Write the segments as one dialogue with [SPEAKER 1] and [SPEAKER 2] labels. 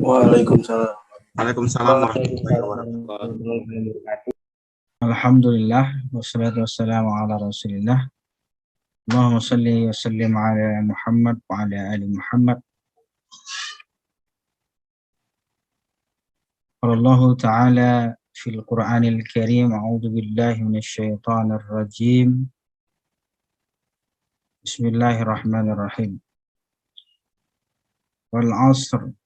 [SPEAKER 1] Waalaikumsalam.
[SPEAKER 2] Waalaikumsalam warahmatullahi wabarakatuh.
[SPEAKER 3] Alhamdulillah wassalatu wassalamu ala Rasulillah. Allahumma shalli wa sallim ala Muhammad wa ala ali Muhammad. Allah Ta'ala fil Qur'anil Karim, a'udzu billahi minasy syaithanir rajim. Bismillahirrahmanirrahim. Wal 'asr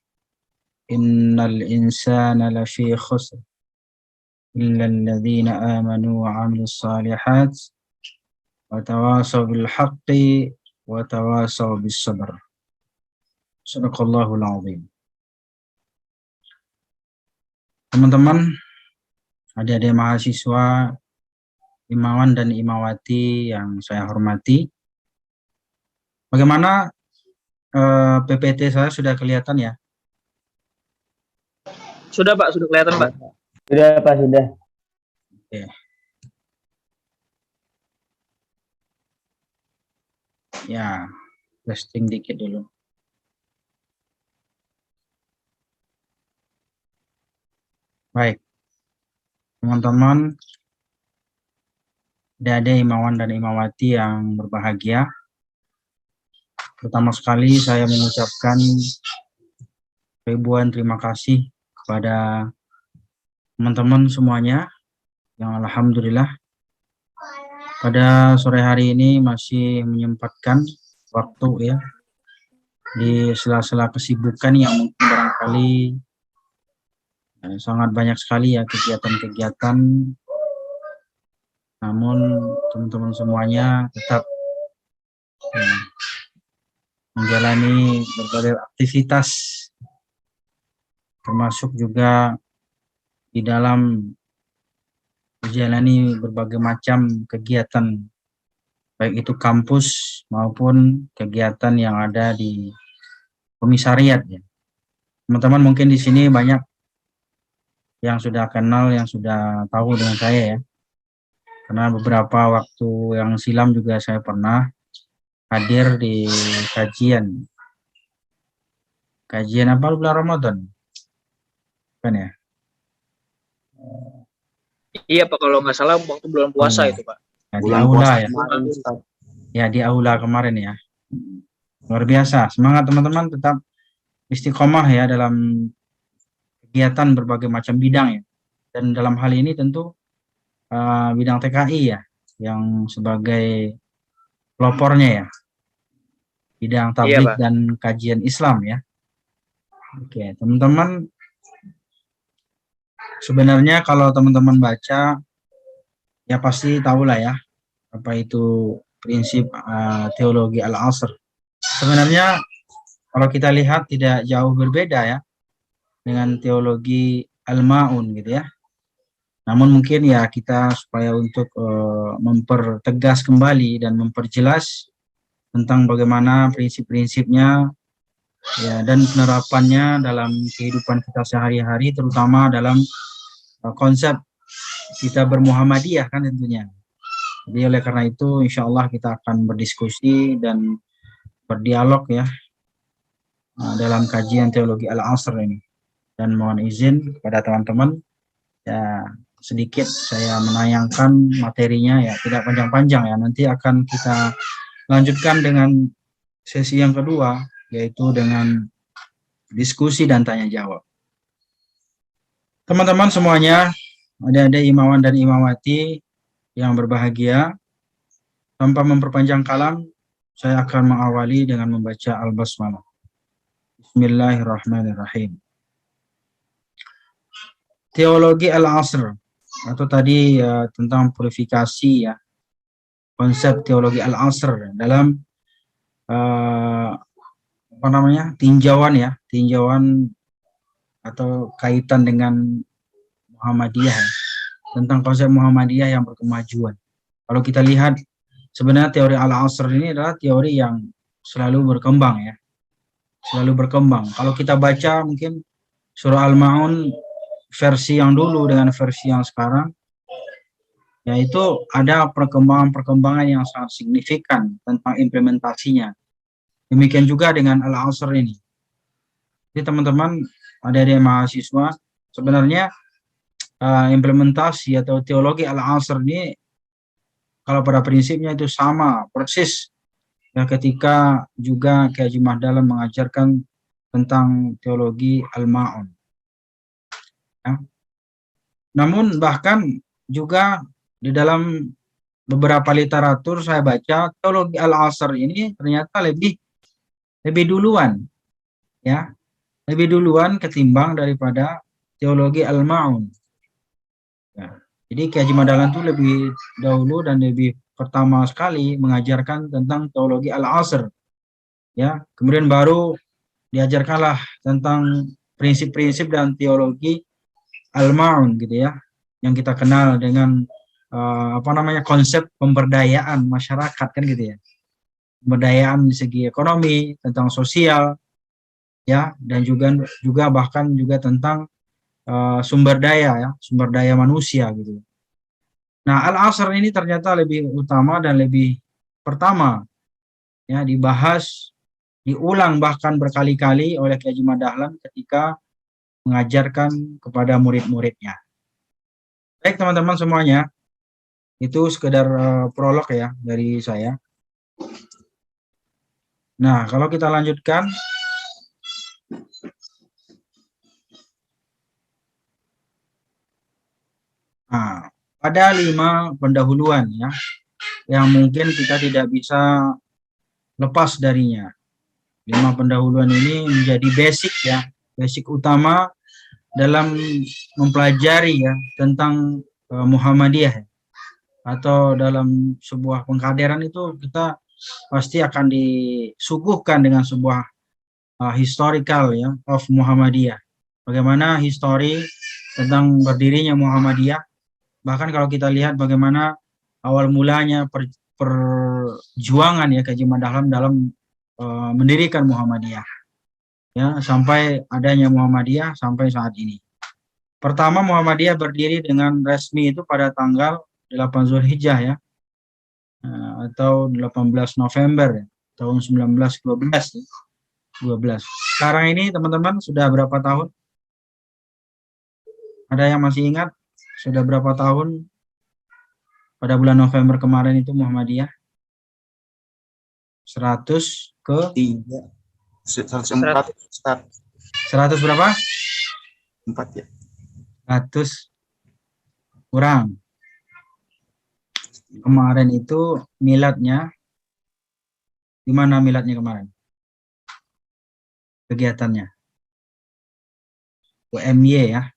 [SPEAKER 3] innal insana lafi khusr illa alladhina amanu wa 'amilus shalihat wa tawasaw bil haqqi wa tawasaw bis sabr. Shadaqallahul 'azim. Teman-teman, adik-adik mahasiswa, imawan dan imawati yang saya hormati, bagaimana PPT saya sudah kelihatan ya?
[SPEAKER 4] Sudah Pak, sudah kelihatan Pak.
[SPEAKER 5] Sudah Pak, sudah.
[SPEAKER 3] Oke. Ya, testing dikit dulu. Baik, teman-teman, adik-adik imawan dan imawati yang berbahagia, pertama sekali saya mengucapkan ribuan terima kasih kepada teman-teman semuanya yang alhamdulillah pada sore hari ini masih menyempatkan waktu ya di sela-sela kesibukan yang mungkin barangkali sangat banyak sekali ya kegiatan-kegiatan, namun teman-teman semuanya tetap menjalani berbagai aktivitas, termasuk juga di dalam menjalani berbagai macam kegiatan, baik itu kampus maupun kegiatan yang ada di komisariat ya. Teman-teman mungkin di sini banyak yang sudah kenal, yang sudah tahu dengan saya ya. Karena beberapa waktu yang silam juga saya pernah hadir di kajian apa bulan Ramadan. Kan ya?
[SPEAKER 4] Iya Pak, kalau nggak salah waktu bulan puasa itu Pak.
[SPEAKER 3] Ya, di aula ya. Ya, di aula kemarin ya. Luar biasa. Semangat teman-teman, tetap istiqomah ya dalam kegiatan berbagai macam bidang ya. Dan dalam hal ini tentu bidang TKI ya, yang sebagai pelopornya ya, bidang tabligh dan kajian Islam ya. Oke, teman-teman, sebenarnya kalau teman-teman baca ya pasti tahulah ya apa itu prinsip teologi al-asr. Sebenarnya kalau kita lihat tidak jauh berbeda ya dengan teologi al-ma'un gitu ya. Namun mungkin ya kita supaya untuk mempertegas kembali dan memperjelas tentang bagaimana prinsip-prinsipnya ya, dan penerapannya dalam kehidupan kita sehari-hari, terutama dalam konsep kita bermuhammadiyah kan tentunya. Jadi oleh karena itu insya Allah kita akan berdiskusi dan berdialog ya dalam kajian teologi al-asr ini. Dan mohon izin kepada teman-teman ya, sedikit saya menayangkan materinya ya, tidak panjang-panjang ya. Nanti akan kita lanjutkan dengan sesi yang kedua, yaitu dengan diskusi dan tanya jawab. Teman-teman semuanya, adik-adik imawan dan imawati yang berbahagia, tanpa memperpanjang kalam, saya akan mengawali dengan membaca al-basmalah. Bismillahirrahmanirrahim. Teologi al-asr, atau tadi tentang purifikasi ya, konsep teologi al-asr dalam tinjauan atau kaitan dengan Muhammadiyah, tentang konsep Muhammadiyah yang berkemajuan. Kalau kita lihat sebenarnya teori al-asr ini adalah teori yang selalu berkembang ya, selalu berkembang. Kalau kita baca mungkin surah Al-Ma'un versi yang dulu dengan versi yang sekarang, yaitu ada perkembangan-perkembangan yang sangat signifikan tentang implementasinya. Demikian juga dengan al-asr ini. Jadi teman-teman, adik-adik mahasiswa, sebenarnya implementasi atau teologi Al-Asr ini kalau pada prinsipnya itu sama persis ya, ketika juga Kiai Haji Mahdalam mengajarkan tentang teologi Al-Ma'un. Ya. Namun bahkan juga di dalam beberapa literatur saya baca teologi Al-Asr ini ternyata lebih duluan, ya, lebih duluan ketimbang daripada teologi Al-Ma'un. Ya. Jadi Kiai Haji Mahdalam itu lebih dahulu dan lebih pertama sekali mengajarkan tentang teologi Al-Asr. Ya, kemudian baru diajarkanlah tentang prinsip-prinsip dan teologi Al-Ma'un gitu ya, yang kita kenal dengan konsep pemberdayaan masyarakat kan gitu ya. Pemberdayaan di segi ekonomi, tentang sosial ya, dan juga bahkan juga tentang sumber daya manusia gitu. Nah, Al-Asr ini ternyata lebih utama dan lebih pertama ya dibahas, diulang bahkan berkali-kali oleh Kiai Haji Mahdalam ketika mengajarkan kepada murid-muridnya. Baik teman-teman semuanya, itu sekedar prolog ya dari saya. Nah, kalau kita lanjutkan, nah, ada 5 pendahuluan ya, yang mungkin kita tidak bisa lepas darinya. 5 pendahuluan ini menjadi basic ya, basic utama dalam mempelajari ya tentang Muhammadiyah, atau dalam sebuah pengkaderan itu kita pasti akan disuguhkan dengan sebuah historical ya of Muhammadiyah. Bagaimana histori tentang berdirinya Muhammadiyah. Bahkan kalau kita lihat bagaimana awal mulanya perjuangan ya Kiai Haji Mahdalam dalam mendirikan Muhammadiyah. Ya, sampai adanya Muhammadiyah sampai saat ini. Pertama, Muhammadiyah berdiri dengan resmi itu pada tanggal 8 Zulhijjah ya, atau 18 November ya, tahun 1912 ya. 12. Sekarang ini teman-teman sudah berapa tahun? Ada yang masih ingat sudah berapa tahun pada bulan November kemarin itu Muhammadiyah? 100 ke
[SPEAKER 2] 104 start
[SPEAKER 3] 100 berapa?
[SPEAKER 2] 4 ya.
[SPEAKER 3] 100 kurang. Kemarin itu miladnya, di mana miladnya kemarin? Kegiatannya. UMY ya.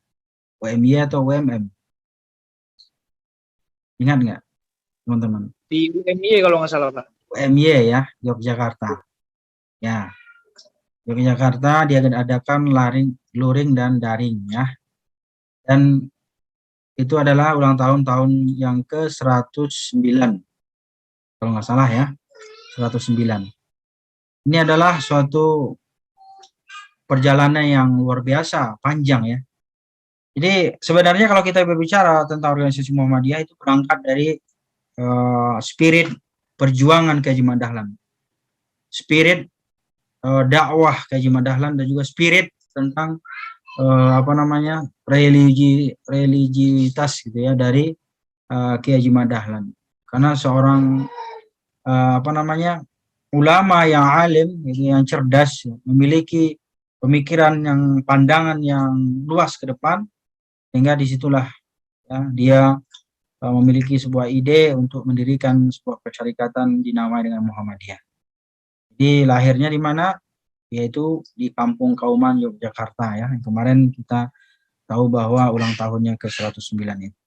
[SPEAKER 3] UMY atau UMM? Ingat nggak teman-teman?
[SPEAKER 4] Di UMY kalau nggak salah Pak.
[SPEAKER 3] UMY ya, Yogyakarta. Ya, Yogyakarta dia adakan luring dan daring ya. Dan itu adalah ulang tahun yang ke-109. Kalau nggak salah ya, 109. Ini adalah suatu perjalanan yang luar biasa, panjang ya. Jadi sebenarnya kalau kita berbicara tentang organisasi Muhammadiyah itu berangkat dari spirit perjuangan Kiai Haji Mahdalam, spirit dakwah Kiai Haji Mahdalam, dan juga spirit tentang religitas gitu ya dari Kiai Haji Mahdalam. Karena seorang ulama yang alim, yang cerdas, memiliki pemikiran yang pandangan yang luas ke depan, sehingga disitulah ya, dia memiliki sebuah ide untuk mendirikan sebuah persyarikatan dinamai dengan Muhammadiyah. Jadi lahirnya di mana? Yaitu di Kampung Kauman Yogyakarta ya. Kemarin kita tahu bahwa ulang tahunnya ke-109 itu.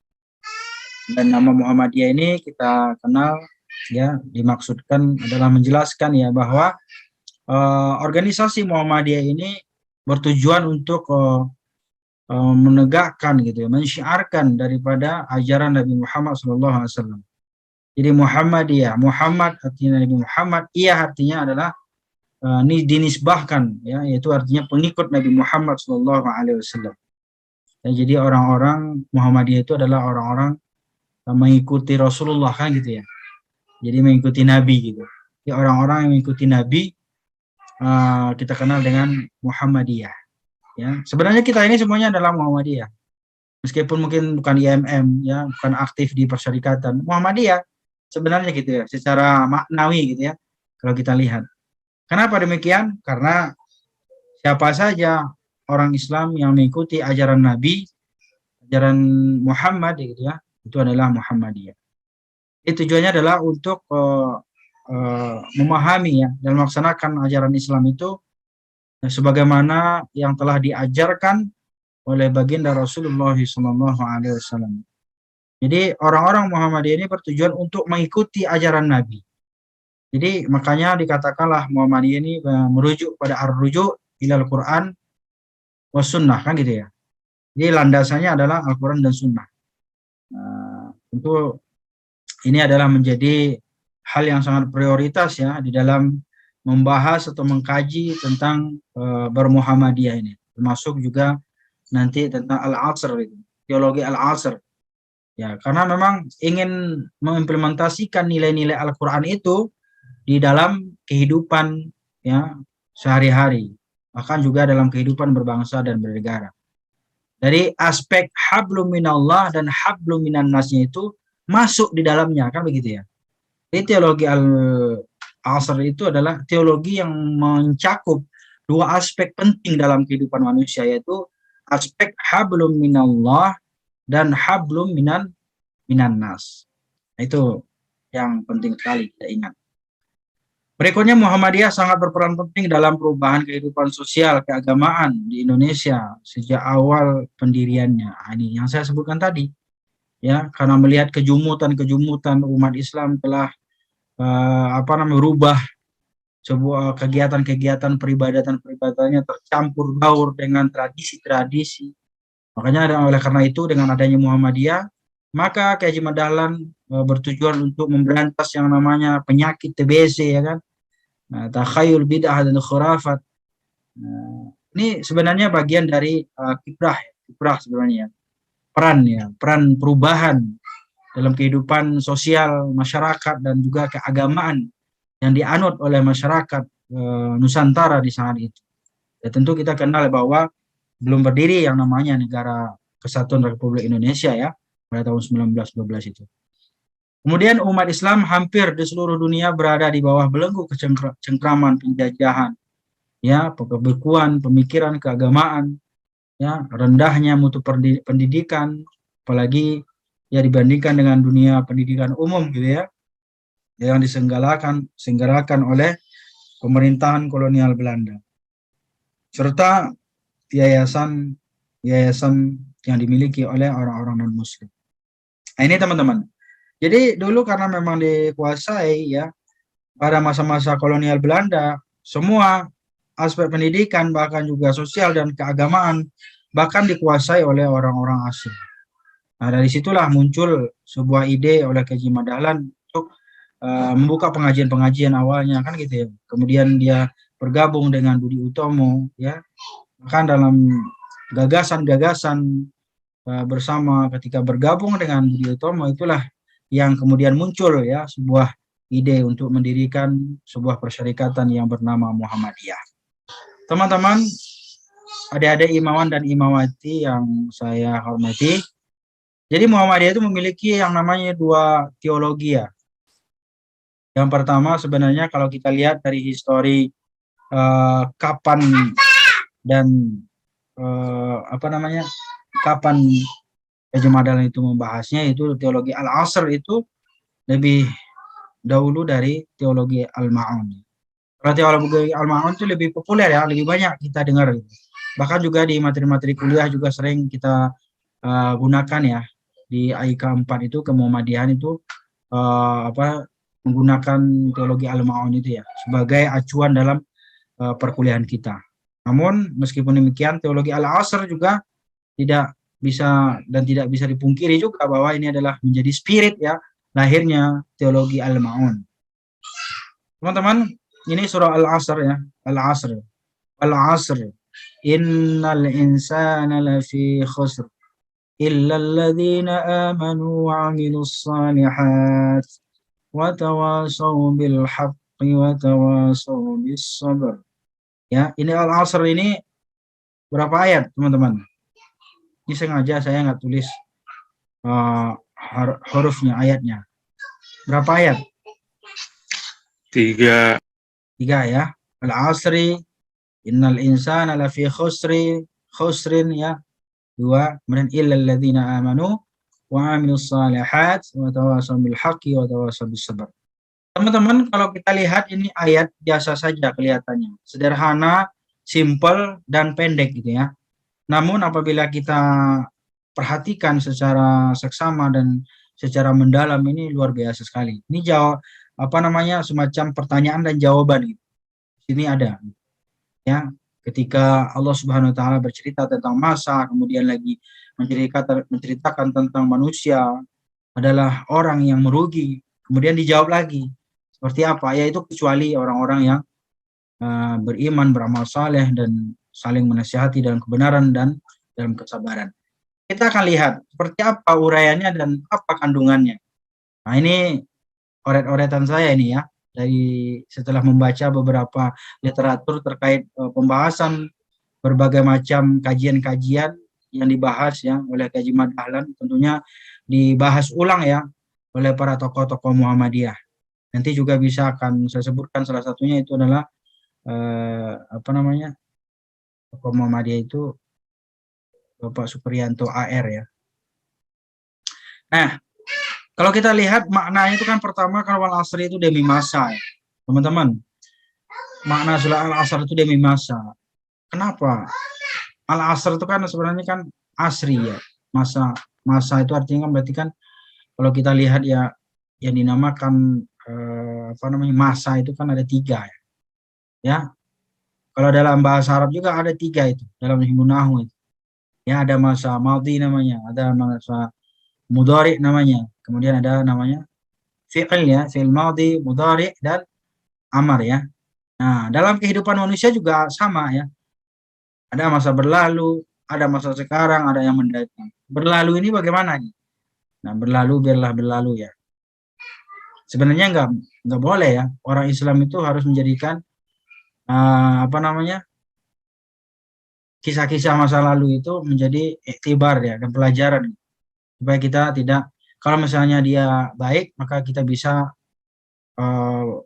[SPEAKER 3] Dan nama Muhammadiyah ini kita kenal ya, dimaksudkan adalah menjelaskan ya bahwa organisasi Muhammadiyah ini bertujuan untuk menegakkan gitu ya, mensyiarkan daripada ajaran Nabi Muhammad SAW. Jadi Muhammadiyah, Muhammad artinya Nabi Muhammad, ia artinya adalah dinisbahkan ya, yaitu artinya pengikut Nabi Muhammad SAW. Ya, jadi orang-orang Muhammadiyah itu adalah orang-orang mengikuti Rasulullah kan gitu ya. Jadi mengikuti Nabi gitu. Ya, orang-orang yang mengikuti Nabi kita kenal dengan Muhammadiyah. Ya, sebenarnya kita ini semuanya adalah Muhammadiyah. Meskipun mungkin bukan IMM, ya, bukan aktif di persyarikatan, Muhammadiyah sebenarnya gitu ya, secara maknawi gitu ya, kalau kita lihat. Kenapa demikian? Karena siapa saja orang Islam yang mengikuti ajaran Nabi, ajaran Muhammad gitu ya, itu adalah Muhammadiyah. Itu tujuannya adalah untuk memahami ya dan melaksanakan ajaran Islam itu sebagaimana yang telah diajarkan oleh baginda Rasulullah SAW. Jadi orang-orang Muhammadiyah ini bertujuan untuk mengikuti ajaran Nabi. Jadi makanya dikatakanlah Muhammadiyah ini merujuk pada ar-rujuk ilal Quran was sunnah, kan gitu ya. Jadi landasannya adalah Al-Quran dan Sunnah. Tentu ini adalah menjadi hal yang sangat prioritas ya di dalam membahas atau mengkaji tentang bermuhammadiyah ini, termasuk juga nanti tentang al-asr, teologi al-asr. Ya, karena memang ingin mengimplementasikan nilai-nilai Al-Qur'an itu di dalam kehidupan ya sehari-hari, bahkan juga dalam kehidupan berbangsa dan bernegara. Dari aspek hablum minallah dan hablum minan nasnya itu masuk di dalamnya, kan begitu ya. Jadi teologi al-asr itu adalah teologi yang mencakup dua aspek penting dalam kehidupan manusia, yaitu aspek hablum minallah dan hablum minan nas. Nah, itu yang penting sekali kita ingat. Berikutnya, Muhammadiyah sangat berperan penting dalam perubahan kehidupan sosial keagamaan di Indonesia sejak awal pendiriannya. Ini yang saya sebutkan tadi, ya, karena melihat kejumutan umat Islam telah merubah sebuah kegiatan-kegiatan peribadatannya tercampur baur dengan tradisi-tradisi. Makanya oleh karena itu dengan adanya Muhammadiyah, maka Kiai Haji Dahlan bertujuan untuk memberantas yang namanya penyakit TBC, ya kan, takhayul bid'ah dan khurafat. Ini sebenarnya bagian dari kiprah sebenarnya, peran perubahan dalam kehidupan sosial masyarakat dan juga keagamaan yang dianut oleh masyarakat Nusantara di saat itu. Ya, tentu kita kenal bahwa belum berdiri yang namanya Negara Kesatuan Republik Indonesia ya, pada tahun 1912 itu. Kemudian umat Islam hampir di seluruh dunia berada di bawah belenggu kecengkraman penjajahan, ya, pembekuan pemikiran keagamaan, ya, rendahnya mutu pendidikan, apalagi ya dibandingkan dengan dunia pendidikan umum gitu ya, yang disenggarakan oleh pemerintahan kolonial Belanda, serta yayasan yang dimiliki oleh orang-orang non-muslim. Nah, ini teman-teman. Jadi dulu karena memang dikuasai ya pada masa-masa kolonial Belanda, semua aspek pendidikan bahkan juga sosial dan keagamaan bahkan dikuasai oleh orang-orang asing. Nah, dari situlah muncul sebuah ide oleh Kiai Haji Dahlan untuk membuka pengajian-pengajian awalnya, kan gitu ya. Kemudian dia bergabung dengan Budi Utomo ya. Bahkan dalam gagasan-gagasan bersama ketika bergabung dengan Budi Utomo itulah yang kemudian muncul ya sebuah ide untuk mendirikan sebuah persyarikatan yang bernama Muhammadiyah. Teman-teman, adik-adik imawan dan imawati yang saya hormati, jadi Muhammadiyah itu memiliki yang namanya dua teologi ya. Yang pertama sebenarnya kalau kita lihat dari histori kapan dan kapan Haji Dahlan itu membahasnya, itu teologi al-asr itu lebih dahulu dari teologi al-ma'un. Kalau teologi al-ma'un itu lebih populer ya, lebih banyak kita dengar. Bahkan juga di materi-materi kuliah juga sering kita gunakan ya. Di AIK 4 itu ke-Muhammadiyahan itu menggunakan teologi al-ma'un itu ya sebagai acuan dalam perkuliahan kita. Namun meskipun demikian teologi al-asr juga tidak bisa dipungkiri juga bahwa ini adalah menjadi spirit ya lahirnya teologi al-ma'un. Teman-teman, ini surah al-asr ya, al-asr. Al-asr. Innal insana lafi khusr illa alladhina amanu wa 'amilus shalihat wa tawasaw bil haqqi wa tawasaw bis sabr. Ya, ini Al-Asr ini berapa ayat, teman-teman? Ini sengaja saya nggak tulis hurufnya, ayatnya. Berapa ayat?
[SPEAKER 2] 3.
[SPEAKER 3] 3 ya. Al-Asri, innal insana lafi khusrin ya. 2, kemudian illal ladzina amanu wa amilus salihat wa tawasaw bil haqqi wa tawasaw bis sabr. Teman-teman, kalau kita lihat ini ayat biasa saja kelihatannya, sederhana, simple dan pendek gitu ya. Namun apabila kita perhatikan secara seksama dan secara mendalam, ini luar biasa sekali. Ini semacam pertanyaan dan jawaban gitu. Sini ada ya, ketika Allah Subhanahu wa taala bercerita tentang masa, kemudian lagi menceritakan tentang manusia adalah orang yang merugi, kemudian dijawab lagi seperti apa, yaitu kecuali orang-orang yang beriman, beramal saleh dan saling menasihati dalam kebenaran dan dalam kesabaran. Kita akan lihat seperti apa uraiannya dan apa kandungannya. Nah, ini oret-oretan saya ini ya, dari setelah membaca beberapa literatur terkait pembahasan berbagai macam kajian-kajian yang dibahas ya oleh Kaji Mad Dahlan, tentunya dibahas ulang ya oleh para tokoh-tokoh Muhammadiyah. Nanti juga bisa akan saya sebutkan salah satunya itu adalah tokoh Muhammadiyah itu Bapak Supriyanto AR ya. Nah, kalau kita lihat maknanya itu kan pertama, kalau Al-Asr itu demi masa ya, teman-teman. Makna surah Al-Asr itu demi masa. Kenapa? Al-Asr itu kan sebenarnya kan asri ya. Masa itu artinya kan berarti kan kalau kita lihat ya yang dinamakan masa itu kan ada 3 ya. Ya. Kalau dalam bahasa Arab juga ada 3 itu dalam ilmu nahwu itu. Ya, ada masa madhi namanya, ada masa mudhari namanya. Kemudian ada namanya fi'il ya, fi'il madhi, mudhari dan amar ya. Nah, dalam kehidupan manusia juga sama ya. Ada masa berlalu, ada masa sekarang, ada yang mendatang. Berlalu ini bagaimana nih? Nah, berlalu biarlah berlalu ya. Sebenarnya nggak boleh ya. Orang Islam itu harus menjadikan kisah-kisah masa lalu itu menjadi iktibar ya dan pelajaran supaya kita tidak, kalau misalnya dia baik maka kita bisa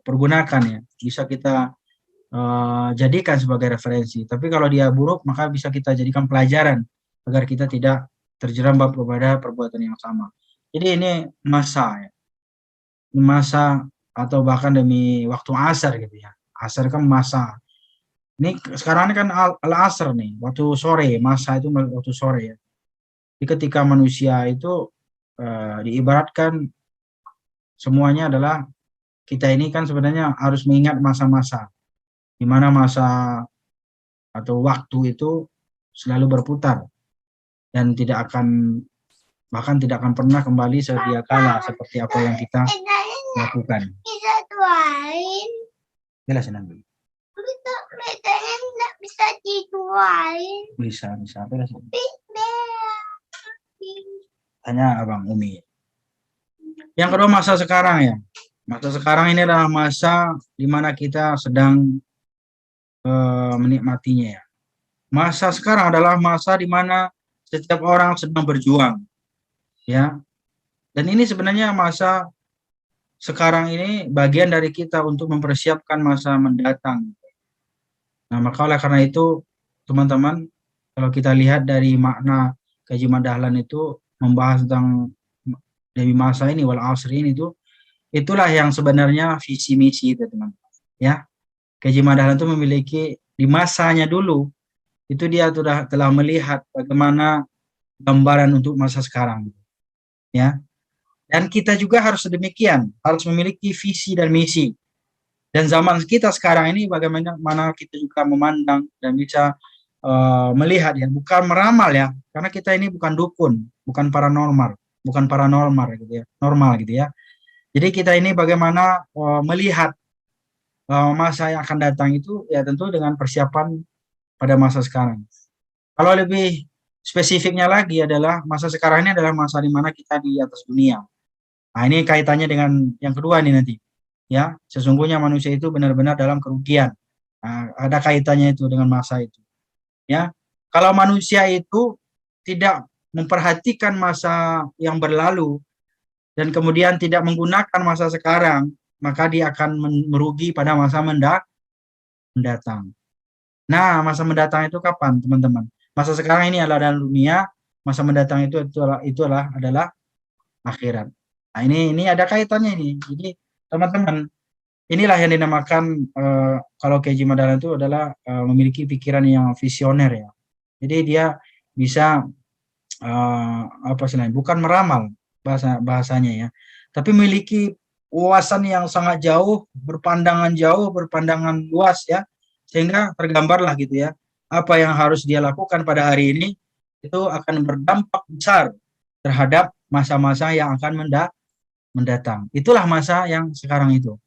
[SPEAKER 3] pergunakan ya, bisa kita jadikan sebagai referensi. Tapi kalau dia buruk maka bisa kita jadikan pelajaran agar kita tidak terjerembab kepada perbuatan yang sama. Jadi ini masa ya, masa atau bahkan demi waktu asar gitu ya. Asar kan masa. Ini sekarang ini kan al-asr nih, waktu sore, masa itu waktu sore ya. Jadi ketika manusia itu diibaratkan semuanya adalah, kita ini kan sebenarnya harus mengingat masa-masa, di mana masa atau waktu itu selalu berputar dan bahkan tidak akan pernah kembali sedia kala seperti apa yang kita lakukan. Jelasin nanti.
[SPEAKER 1] Bedanya bisa dituain.
[SPEAKER 3] Bisa. Tanya Abang Umi. Yang kedua masa sekarang ya. Masa sekarang ini adalah masa di mana kita sedang menikmatinya ya. Masa sekarang adalah masa di mana setiap orang sedang berjuang. Ya. Dan ini sebenarnya masa sekarang ini bagian dari kita untuk mempersiapkan masa mendatang. Nah, maka oleh karena itu, teman-teman, kalau kita lihat dari makna Kaji Mad Dahlan itu membahas tentang demi masa ini, wal asri ini itulah yang sebenarnya visi misi itu, teman-teman. Ya, Kaji Mad Dahlan itu memiliki di masanya dulu itu dia telah melihat bagaimana gambaran untuk masa sekarang. Ya, dan kita juga harus demikian, harus memiliki visi dan misi. Dan zaman kita sekarang ini bagaimana kita juga memandang dan bisa melihat ya, bukan meramal ya, karena kita ini bukan dukun, bukan paranormal gitu ya, normal gitu ya. Jadi kita ini bagaimana melihat masa yang akan datang itu ya tentu dengan persiapan pada masa sekarang. Kalau lebih spesifiknya lagi adalah masa sekarang ini adalah masa di mana kita di atas dunia. Nah, ini kaitannya dengan yang kedua nih nanti. Ya, sesungguhnya manusia itu benar-benar dalam kerugian. Nah, ada kaitannya itu dengan masa itu. Ya, kalau manusia itu tidak memperhatikan masa yang berlalu dan kemudian tidak menggunakan masa sekarang, maka dia akan merugi pada masa mendatang. Nah, masa mendatang itu kapan, teman-teman? Masa sekarang ini adalah dalam dunia, masa mendatang adalah akhirat. Nah, ini ada kaitannya ini. Jadi, teman-teman, inilah yang dinamakan kalau Keiji Madalan itu adalah memiliki pikiran yang visioner ya. Jadi dia bisa apa istilahnya? Bukan meramal bahasanya ya, tapi memiliki wawasan yang sangat jauh, berpandangan luas ya, sehingga tergambarlah gitu ya, apa yang harus dia lakukan pada hari ini itu akan berdampak besar terhadap masa-masa yang akan mendatang. Itulah masa yang sekarang itu.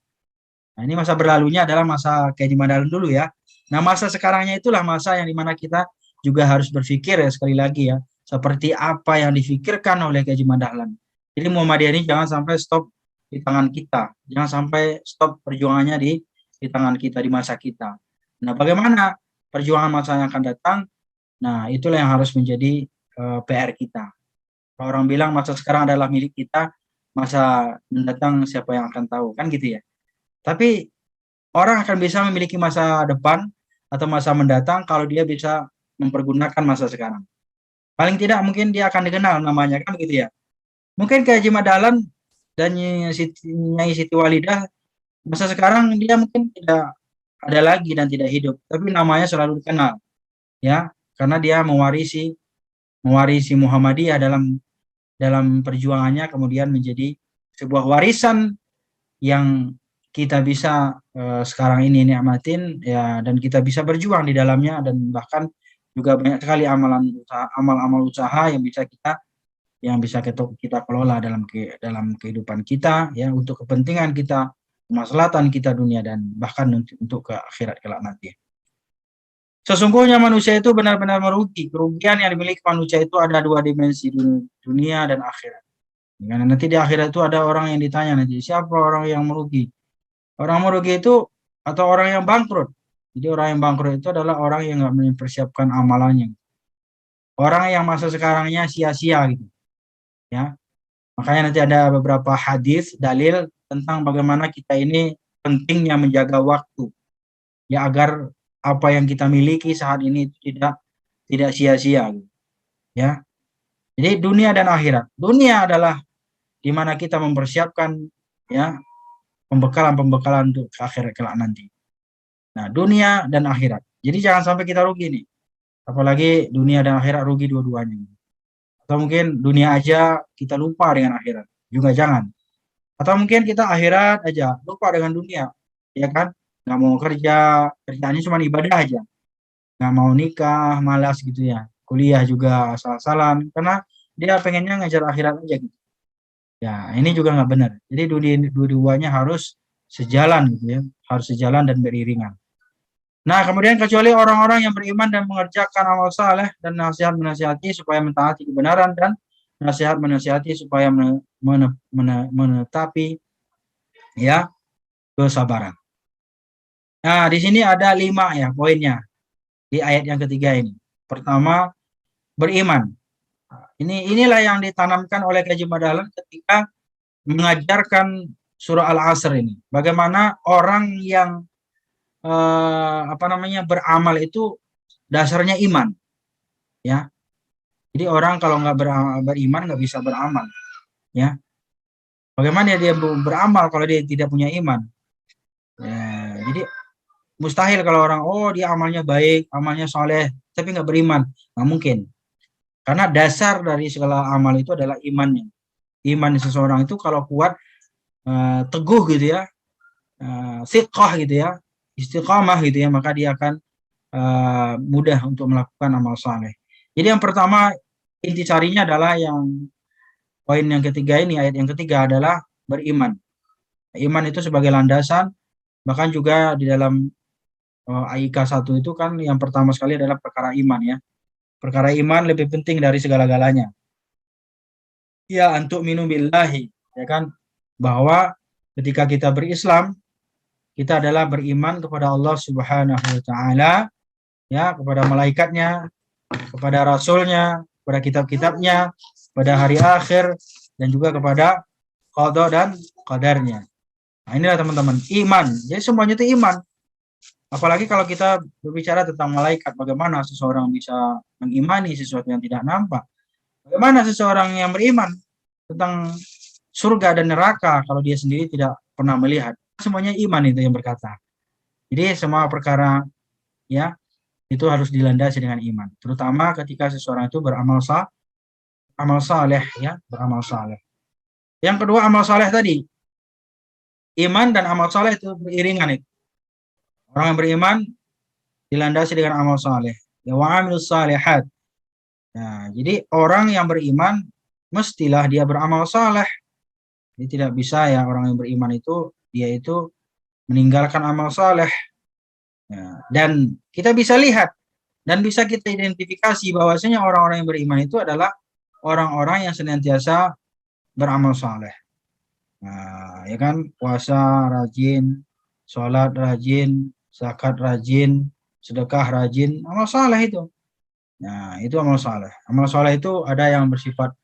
[SPEAKER 3] Nah, ini masa berlalunya adalah masa kayak di Mandalan dulu ya. Nah, masa sekarangnya itulah masa yang dimana kita juga harus berpikir ya, sekali lagi ya, seperti apa yang difikirkan oleh Kaji Mandalan. Jadi Muhammadiyah ini jangan sampai stop di tangan kita, jangan sampai stop perjuangannya di tangan kita, di masa kita. Nah, bagaimana perjuangan masa yang akan datang? Nah, itulah yang harus menjadi PR kita. Kalau orang bilang masa sekarang adalah milik kita, masa mendatang siapa yang akan tahu, kan gitu ya. Tapi orang akan bisa memiliki masa depan atau masa mendatang kalau dia bisa mempergunakan masa sekarang. Paling tidak mungkin dia akan dikenal namanya, kan begitu ya. Mungkin kayak Haji Madalan dan Nyai Siti Walidah, masa sekarang dia mungkin tidak ada lagi dan tidak hidup, tapi namanya selalu dikenal. Ya, karena dia mewarisi Muhammadiyah dalam perjuangannya, kemudian menjadi sebuah warisan yang kita bisa sekarang ini nikmatin ya, dan kita bisa berjuang di dalamnya, dan bahkan juga banyak sekali amal-amal usaha yang bisa kita kelola dalam kehidupan kita ya, untuk kepentingan kita, kemaslahatan kita dunia, dan bahkan untuk ke akhirat kelak nanti. Sesungguhnya manusia itu benar-benar merugi. Kerugian yang dimiliki manusia itu ada dua dimensi, dunia dan akhirat. Karena nanti di akhirat itu ada orang yang ditanya nanti, siapa orang yang merugi? Orang merugi itu atau orang yang bangkrut. Jadi orang yang bangkrut itu adalah orang yang nggak mempersiapkan amalannya. Orang yang masa sekarangnya sia-sia gitu. Ya. Makanya nanti ada beberapa hadis dalil tentang bagaimana kita ini pentingnya menjaga waktu. Ya, agar apa yang kita miliki saat ini tidak sia-sia gitu. Ya. Jadi dunia dan akhirat. Dunia adalah di mana kita mempersiapkan ya pembekalan untuk akhirat kelak nanti. Nah, dunia dan akhirat. Jadi jangan sampai kita rugi nih. Apalagi dunia dan akhirat rugi dua-duanya. Atau mungkin dunia aja kita lupa dengan akhirat. Juga jangan. Atau mungkin kita akhirat aja lupa dengan dunia. Ya kan? Nggak mau kerjaannya cuma ibadah aja. Nggak mau nikah, malas gitu ya. Kuliah juga asal-asalan. Karena dia pengennya ngajar akhirat aja gitu. Ya, ini juga nggak benar. Jadi dua-duanya harus sejalan gitu ya. Harus sejalan dan beriringan. Nah, kemudian kecuali orang-orang yang beriman dan mengerjakan amal saleh dan nasihat menasihati supaya mentaati kebenaran, dan nasihat menasihati supaya menetapi ya kesabaran. Nah, di sini ada 5 ya poinnya di ayat yang ketiga ini. Pertama, beriman. Inilah yang ditanamkan oleh Kaji Madalan ketika mengajarkan surah Al-Asr ini. Bagaimana orang yang beramal itu dasarnya iman, ya. Jadi orang kalau nggak beriman nggak bisa beramal, ya. Bagaimana dia beramal kalau dia tidak punya iman? Ya, jadi mustahil kalau orang dia amalnya baik, amalnya soleh, tapi nggak beriman, nggak mungkin. Karena dasar dari segala amal itu adalah imannya. Iman seseorang itu kalau kuat, teguh gitu ya, thiqah gitu ya, istiqamah gitu ya, maka dia akan mudah untuk melakukan amal saleh. Jadi yang pertama intisarinya adalah yang poin yang ketiga ini, ayat yang ketiga adalah beriman. Iman itu sebagai landasan, bahkan juga di dalam AIK 1 itu kan yang pertama sekali adalah perkara iman ya. Perkara iman lebih penting dari segala-galanya. Ya, untuk minum billahi, ya kan, bahwa ketika kita berislam, kita adalah beriman kepada Allah Subhanahu wa taala, ya, kepada malaikatnya, kepada rasulnya, kepada kitab-kitabnya, pada hari akhir, dan juga kepada qada dan qadarnya. Nah, inilah teman-teman, iman. Jadi semuanya itu iman. Apalagi kalau kita berbicara tentang malaikat, bagaimana seseorang bisa mengimani sesuatu yang tidak nampak? Bagaimana seseorang yang beriman tentang surga dan neraka kalau dia sendiri tidak pernah melihat? Semuanya iman itu yang berkata. Jadi semua perkara, ya, itu harus dilandasi dengan iman. Terutama ketika seseorang itu beramal saleh, ya, beramal saleh. Yang kedua, amal saleh tadi. Iman dan amal saleh itu beriringan itu. Orang yang beriman dilandasi dengan amal saleh. Ya, wa amilus salihat. Nah, jadi orang yang beriman mestilah dia beramal saleh. Jadi tidak bisa ya orang yang beriman itu dia itu meninggalkan amal saleh. Ya, dan kita bisa lihat dan bisa kita identifikasi bahwasanya orang-orang yang beriman itu adalah orang-orang yang senantiasa beramal saleh. Nah, ya kan, puasa rajin, sholat rajin, zakat rajin, sedekah rajin, amal saleh itu. Nah, itu amal saleh. Amal saleh itu ada yang bersifat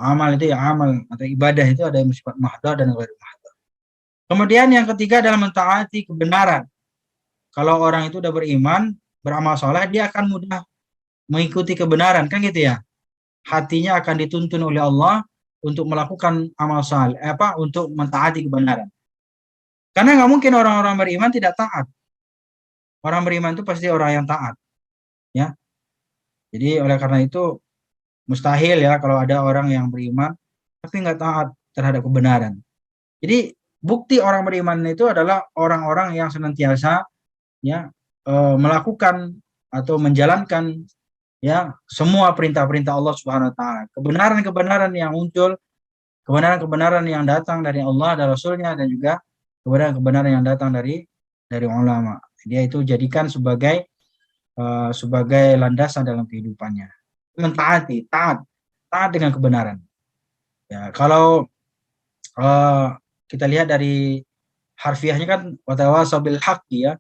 [SPEAKER 3] amal itu ya amal atau ibadah itu ada yang bersifat mahdoh dan ghair mahdoh. Kemudian yang ketiga adalah mentaati kebenaran. Kalau orang itu udah beriman, beramal saleh, dia akan mudah mengikuti kebenaran, kan gitu ya. Hatinya akan dituntun oleh Allah untuk melakukan amal saleh, untuk mentaati kebenaran. Karena nggak mungkin orang-orang beriman tidak taat. Orang beriman itu pasti orang yang taat, ya. Jadi oleh karena itu mustahil ya kalau ada orang yang beriman tapi nggak taat terhadap kebenaran. Jadi bukti orang beriman itu adalah orang-orang yang senantiasa ya melakukan atau menjalankan ya semua perintah-perintah Allah Subhanahu wa taala. Kebenaran-kebenaran yang muncul, kebenaran-kebenaran yang datang dari Allah dan Rasulnya, dan juga kebenaran-kebenaran yang datang dari ulama. Dia itu jadikan sebagai landasan dalam kehidupannya. Mentaati, taat dengan kebenaran. Ya, kalau kita lihat dari harfiahnya kan watawasau bil haqqi ya.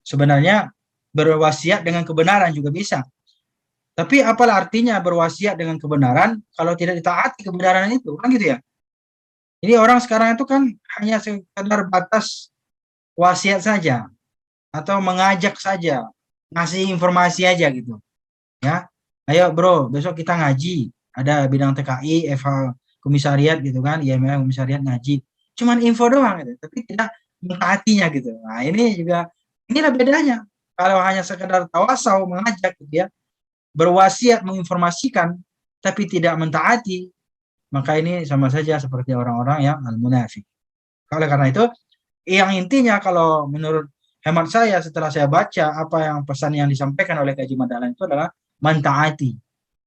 [SPEAKER 3] Sebenarnya berwasiat dengan kebenaran juga bisa. Tapi apalah artinya berwasiat dengan kebenaran kalau tidak ditaati kebenaran itu, kan gitu ya. Jadi orang sekarang itu kan hanya sekedar batas wasiat saja atau mengajak saja, ngasih informasi aja gitu. Ya. Ayo bro, besok kita ngaji, ada bidang TKI, FH komisariat gitu kan, IMF komisariat ngaji. Cuman info doang gitu, tapi tidak mentaatinya gitu. Nah, inilah bedanya. Kalau hanya sekedar tawasau mengajak gitu ya, berwasiat menginformasikan tapi tidak mentaati, maka ini sama saja seperti orang-orang yang al-munafik. Oleh karena itu, yang intinya kalau menurut hemat saya setelah saya baca apa yang pesan yang disampaikan oleh Kaji Madalan itu adalah mentaati.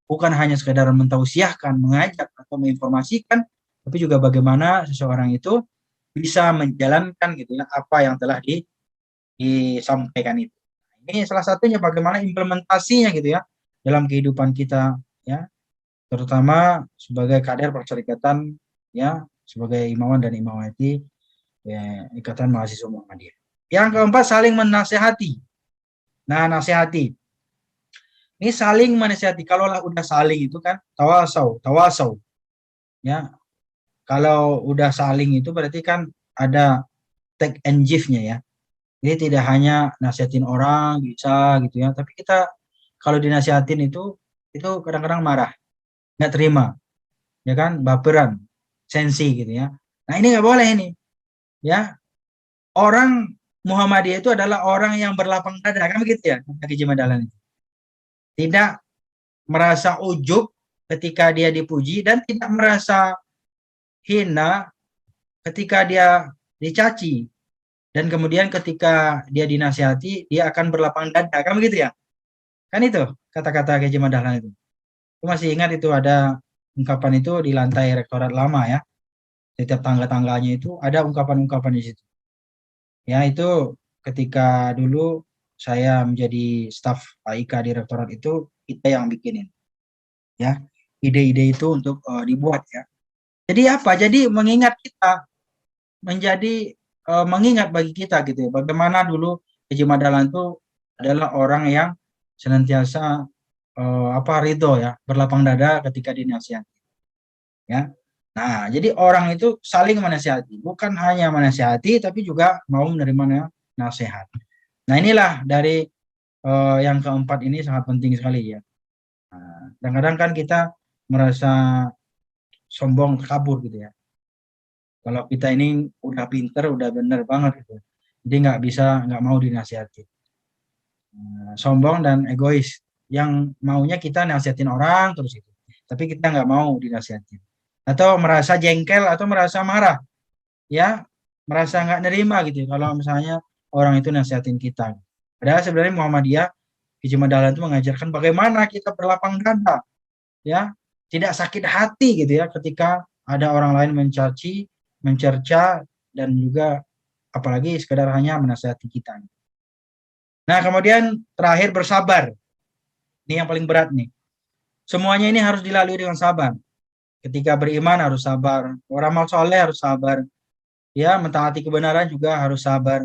[SPEAKER 3] Bukan hanya sekedar mentausiahkan, mengajak atau menginformasikan, tapi juga bagaimana seseorang itu bisa menjalankan gitu ya apa yang telah disampaikan itu. Ini salah satunya bagaimana implementasinya gitu ya dalam kehidupan kita ya, terutama sebagai kader perserikatan ya, sebagai imawan dan imawati ya, Ikatan Mahasiswa Muhammadiyah. Yang keempat, saling menasehati. Nah, nasihati. Ini saling menasihati. Kalau udah saling itu kan tawasau. Ya. Kalau udah saling itu berarti kan ada take and give-nya ya. Jadi tidak hanya nasihatin orang bisa gitu ya, tapi kita kalau dinasihatin itu kadang-kadang marah, nggak terima, ya kan, baperan, sensi gitu ya. Nah ini nggak boleh ini, ya. Orang Muhammadiyah itu adalah orang yang berlapang dada, kan begitu ya, Haji Madalan itu. Tidak merasa ujub ketika dia dipuji dan tidak merasa hina ketika dia dicaci. Dan kemudian ketika dia dinasihati, dia akan berlapang dada, kan begitu ya? Kan itu kata-kata Haji Madalan itu. Aku masih ingat itu ada ungkapan itu di lantai rektorat lama ya. Setiap tangga-tangganya itu ada ungkapan-ungkapan di situ. Ya itu ketika dulu saya menjadi staf AIK di rektorat itu kita yang bikinin. Ya, ide-ide itu untuk dibuat ya. Jadi apa? Jadi mengingat kita, menjadi mengingat bagi kita gitu ya, bagaimana dulu Haji Madalan itu adalah orang yang senantiasa ridho ya, berlapang dada ketika dinasihati ya. Nah, jadi orang itu saling menasihati, bukan hanya menasihati tapi juga mau menerima nasihat. Nah, inilah dari yang keempat ini sangat penting sekali ya. Nah, kadang-kadang kan kita merasa sombong kabur gitu ya. Kalau kita ini udah pinter, udah bener banget gitu. Jadi nggak mau dinasihati. Sombong dan egois. Yang maunya kita nasihatin orang terus itu. Tapi kita nggak mau dinasihatin. Atau merasa jengkel atau merasa marah. Ya, merasa nggak nerima gitu. Kalau misalnya orang itu nasihatin kita. Padahal sebenarnya Muhammadiyah, Hizbut Dahlan itu mengajarkan bagaimana kita berlapang dada. Ya, tidak sakit hati gitu ya ketika ada orang lain mencaci, mencerca, dan juga apalagi sekedar hanya menasihati kita. Nah, kemudian terakhir bersabar. Ini yang paling berat nih. Semuanya ini harus dilalui dengan sabar. Ketika beriman harus sabar, beramal soleh harus sabar, ya mentaati kebenaran juga harus sabar,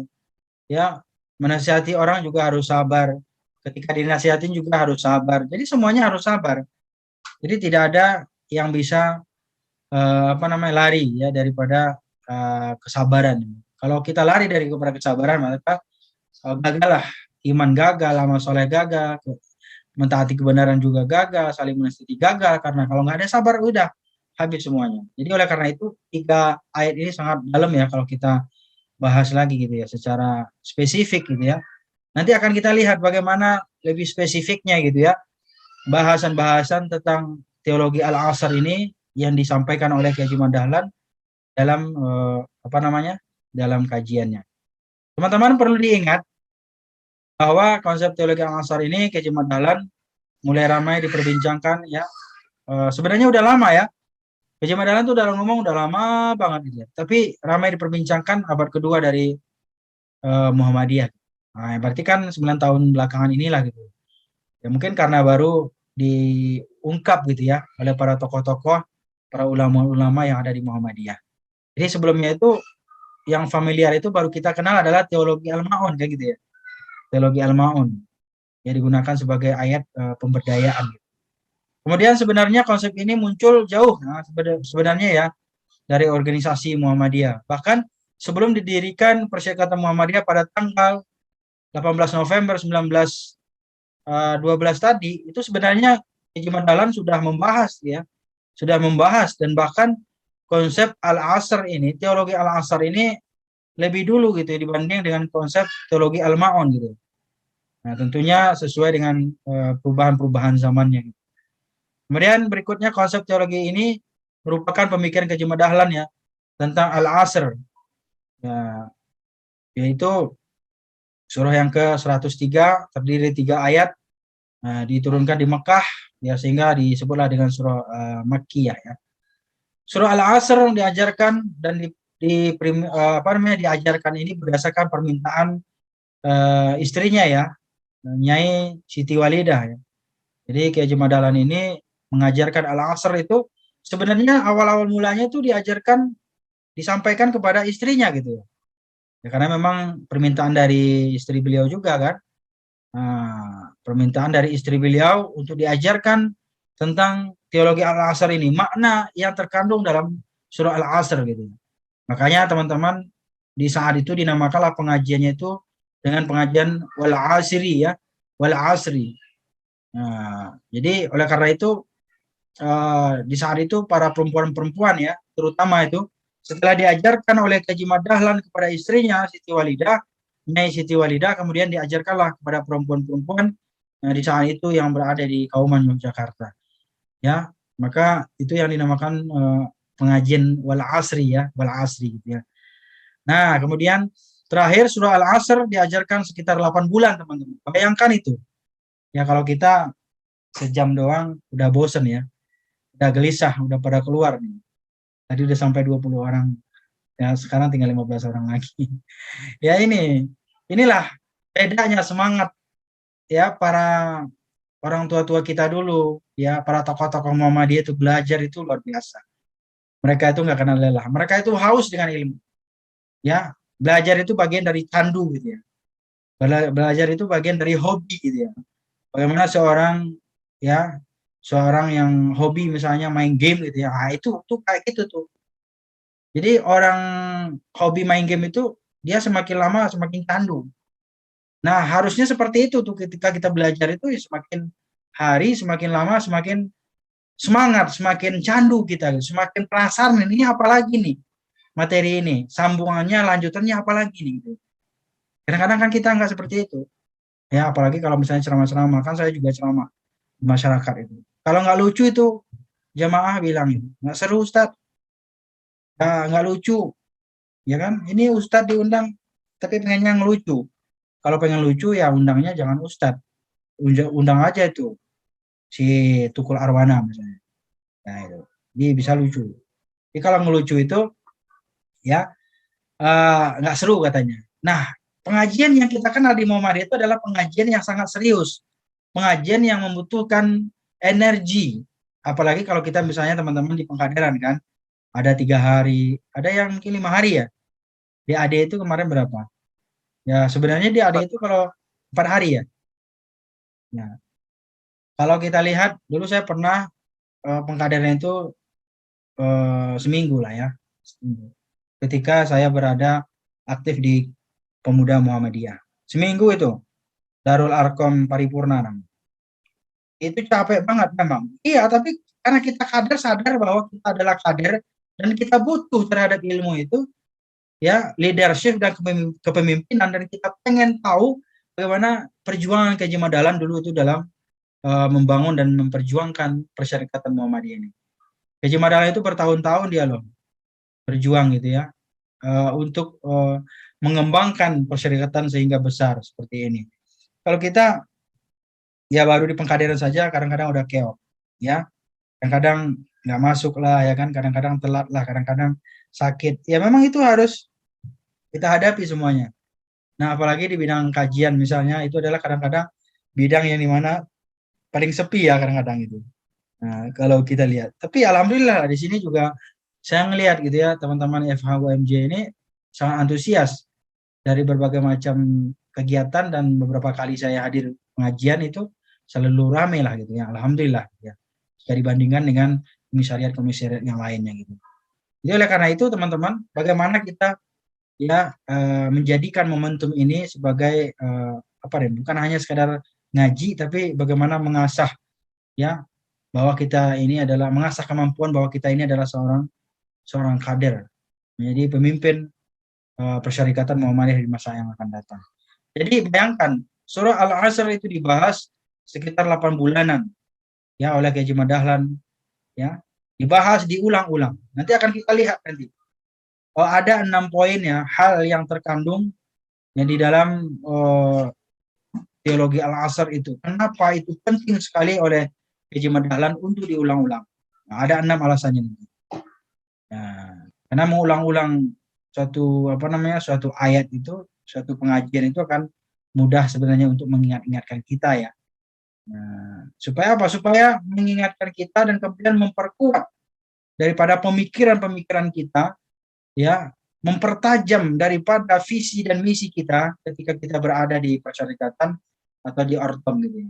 [SPEAKER 3] ya menasihati orang juga harus sabar. Ketika dinasihatin juga harus sabar. Jadi semuanya harus sabar. Jadi tidak ada yang bisa lari ya daripada kesabaran. Kalau kita lari dari kepada kesabaran, maka gagal lah, iman gagal, amal soleh gagal, mentaati kebenaran juga gagal, saling menasihati gagal, karena kalau nggak ada sabar udah habis semuanya. Jadi oleh karena itu 3 ayat ini sangat dalam ya kalau kita bahas lagi gitu ya secara spesifik gitu ya. Nanti akan kita lihat bagaimana lebih spesifiknya gitu ya bahasan-bahasan tentang teologi Al-Asr ini yang disampaikan oleh Kiai Haji Dahlan dalam dalam kajiannya. Teman-teman perlu diingat bahwa konsep teologi Al-Asr ini Kiai Haji Dahlan mulai ramai diperbincangkan ya. Sebenarnya udah lama ya. Kiai Haji Dahlan tuh udah ngomong udah lama banget gitu ya. Tapi ramai diperbincangkan abad kedua dari Muhammadiyah. Nah, berarti kan 9 tahun belakangan inilah gitu. Ya mungkin karena baru diungkap gitu ya oleh para tokoh-tokoh, para ulama-ulama yang ada di Muhammadiyah. Jadi sebelumnya itu yang familiar itu baru kita kenal adalah teologi Al-Ma'un kayak gitu ya. Teologi Al-Ma'un yang digunakan sebagai ayat pemberdayaan. Kemudian sebenarnya konsep ini muncul jauh sebenarnya ya dari organisasi Muhammadiyah. Bahkan sebelum didirikan Persyarikatan Muhammadiyah pada tanggal 18 November 1912 tadi, itu sebenarnya Haji Dahlan sudah membahas ya, sudah membahas dan bahkan konsep Al-Asr ini, teologi Al-Asr ini lebih dulu gitu ya, dibanding dengan konsep teologi Al-Ma'un gitu. Nah, tentunya sesuai dengan perubahan-perubahan zamannya. Gitu. Kemudian berikutnya konsep teologi ini merupakan pemikiran Haji Dahlan ya tentang Al-Asr. Ya, yaitu surah yang ke-103 terdiri 3 ayat diturunkan di Mekah ya sehingga disebutlah dengan surah Makkiyah ya. Surah Al-Asr diajarkan dan diajarkan ini berdasarkan permintaan istrinya ya, Nyai Siti Walidah ya. Jadi Kiai Haji Dahlan ini mengajarkan Al-Asr itu sebenarnya awal-awal mulanya itu disampaikan kepada istrinya gitu ya. Ya karena memang permintaan dari istri beliau juga kan. Nah, permintaan dari istri beliau untuk diajarkan tentang teologi Al-Asr ini, makna yang terkandung dalam surah Al-Asr gitu. Makanya teman-teman di saat itu dinamakanlah pengajiannya itu dengan pengajian wal asri ya, wal asri. Nah, jadi oleh karena itu di saat itu para perempuan-perempuan ya, terutama itu setelah diajarkan oleh Haji Dahlan kepada istrinya Siti Walidah, Nyai Siti Walidah, kemudian diajarkanlah kepada perempuan-perempuan di saat itu yang berada di Kauman Yogyakarta. Ya, maka itu yang dinamakan pengajian wal asri ya, wal asri gitu ya. Nah, kemudian terakhir surah Al-Asr diajarkan sekitar 8 bulan, teman-teman. Bayangkan itu. Ya kalau kita sejam doang udah bosen ya. Udah gelisah, udah pada keluar nih. Tadi udah sampai 20 orang. Ya, sekarang tinggal 15 orang lagi. Ya inilah bedanya semangat ya para orang tua-tua kita dulu, ya para tokoh-tokoh Muhammadiyah itu belajar itu luar biasa. Mereka itu nggak kenal lelah. Mereka itu haus dengan ilmu. Ya, belajar itu bagian dari candu gitu ya. Belajar itu bagian dari hobi gitu ya. Bagaimana seorang yang hobi misalnya main game gitu ya. Ah, itu tuh kayak gitu tuh. Jadi orang hobi main game itu dia semakin lama semakin candu. Nah, harusnya seperti itu tuh ketika kita belajar itu ya semakin hari semakin lama semakin semangat, semakin candu kita, semakin penasaran ini apa lagi nih materi ini, sambungannya, lanjutannya apa lagi nih gitu. Kadang-kadang kan kita nggak seperti itu. Ya, apalagi kalau misalnya ceramah-ceramah, kan saya juga ceramah di masyarakat itu. Kalau nggak lucu itu jamaah bilang itu nggak seru Ustadz, nggak lucu, ya kan? Ini Ustadz diundang tapi pengennya ngelucu. Kalau pengen lucu ya undangnya jangan Ustadz, undang aja itu si Tukul Arwana misalnya. Nah itu, dia bisa lucu. Jadi kalau ngelucu itu ya nggak seru katanya. Nah, pengajian yang kita kenal di Muhammadiyah itu adalah pengajian yang sangat serius, pengajian yang membutuhkan energi. Apalagi kalau kita misalnya teman-teman di pengkaderan kan, ada 3 hari, ada yang mungkin 5 hari ya. Di AD itu kemarin berapa? Ya sebenarnya di AD itu kalau 4 hari ya. Nah, kalau kita lihat dulu saya pernah pengkaderan itu seminggu lah ya. Ketika saya berada aktif di Pemuda Muhammadiyah. Seminggu itu Darul Arkom Paripurna namanya. Itu capek banget memang. Iya, tapi karena kita sadar bahwa kita adalah kader dan kita butuh terhadap ilmu itu, ya leadership dan kepemimpinan, dan kita pengen tahu bagaimana perjuangan Kaji Madalan dulu itu dalam membangun dan memperjuangkan Persyarikatan Muhammadiyah ini. Kaji Madalan itu bertahun-tahun dia loh berjuang gitu ya untuk mengembangkan persyarikatan sehingga besar seperti ini. Kalau kita ya baru di pengkaderan saja kadang-kadang udah keok, ya kadang-kadang nggak masuk lah ya kan, kadang-kadang telat lah, kadang-kadang sakit. Ya memang itu harus kita hadapi semuanya. Nah apalagi di bidang kajian misalnya itu adalah kadang-kadang bidang yang dimana paling sepi ya kadang-kadang itu. Nah kalau kita lihat, tapi alhamdulillah di sini juga saya ngelihat gitu ya teman-teman FHUMJ ini sangat antusias dari berbagai macam kegiatan, dan beberapa kali saya hadir pengajian itu selalu ramai lah gitu ya, alhamdulillah ya, jika dibandingkan dengan komisariat-komisariat yang lainnya gitu. Jadi oleh karena itu teman-teman, bagaimana kita ya menjadikan momentum ini sebagai bukan hanya sekadar ngaji, tapi bagaimana mengasah ya bahwa kita ini adalah mengasah kemampuan bahwa kita ini adalah seorang kader menjadi pemimpin Persyarikatan Muhammadiyah di masa yang akan datang. Jadi bayangkan surah Al-Asr itu dibahas sekitar 8 bulanan ya oleh Kaji Madahlan, ya dibahas diulang-ulang. Nanti akan kita lihat nanti. Oh, ada 6 poin ya hal yang terkandung yang di dalam teologi Al-Asr itu. Kenapa itu penting sekali oleh Kaji Madahlan untuk diulang-ulang? Nah, ada 6 alasannya. Nah, karena mengulang-ulang suatu ayat itu, suatu pengajian itu akan mudah sebenarnya untuk mengingat-ingatkan kita ya. Nah, supaya apa? Supaya mengingatkan kita dan kemudian memperkuat daripada pemikiran-pemikiran kita, ya, mempertajam daripada visi dan misi kita ketika kita berada di persyarikatan atau di ortom gitu ya.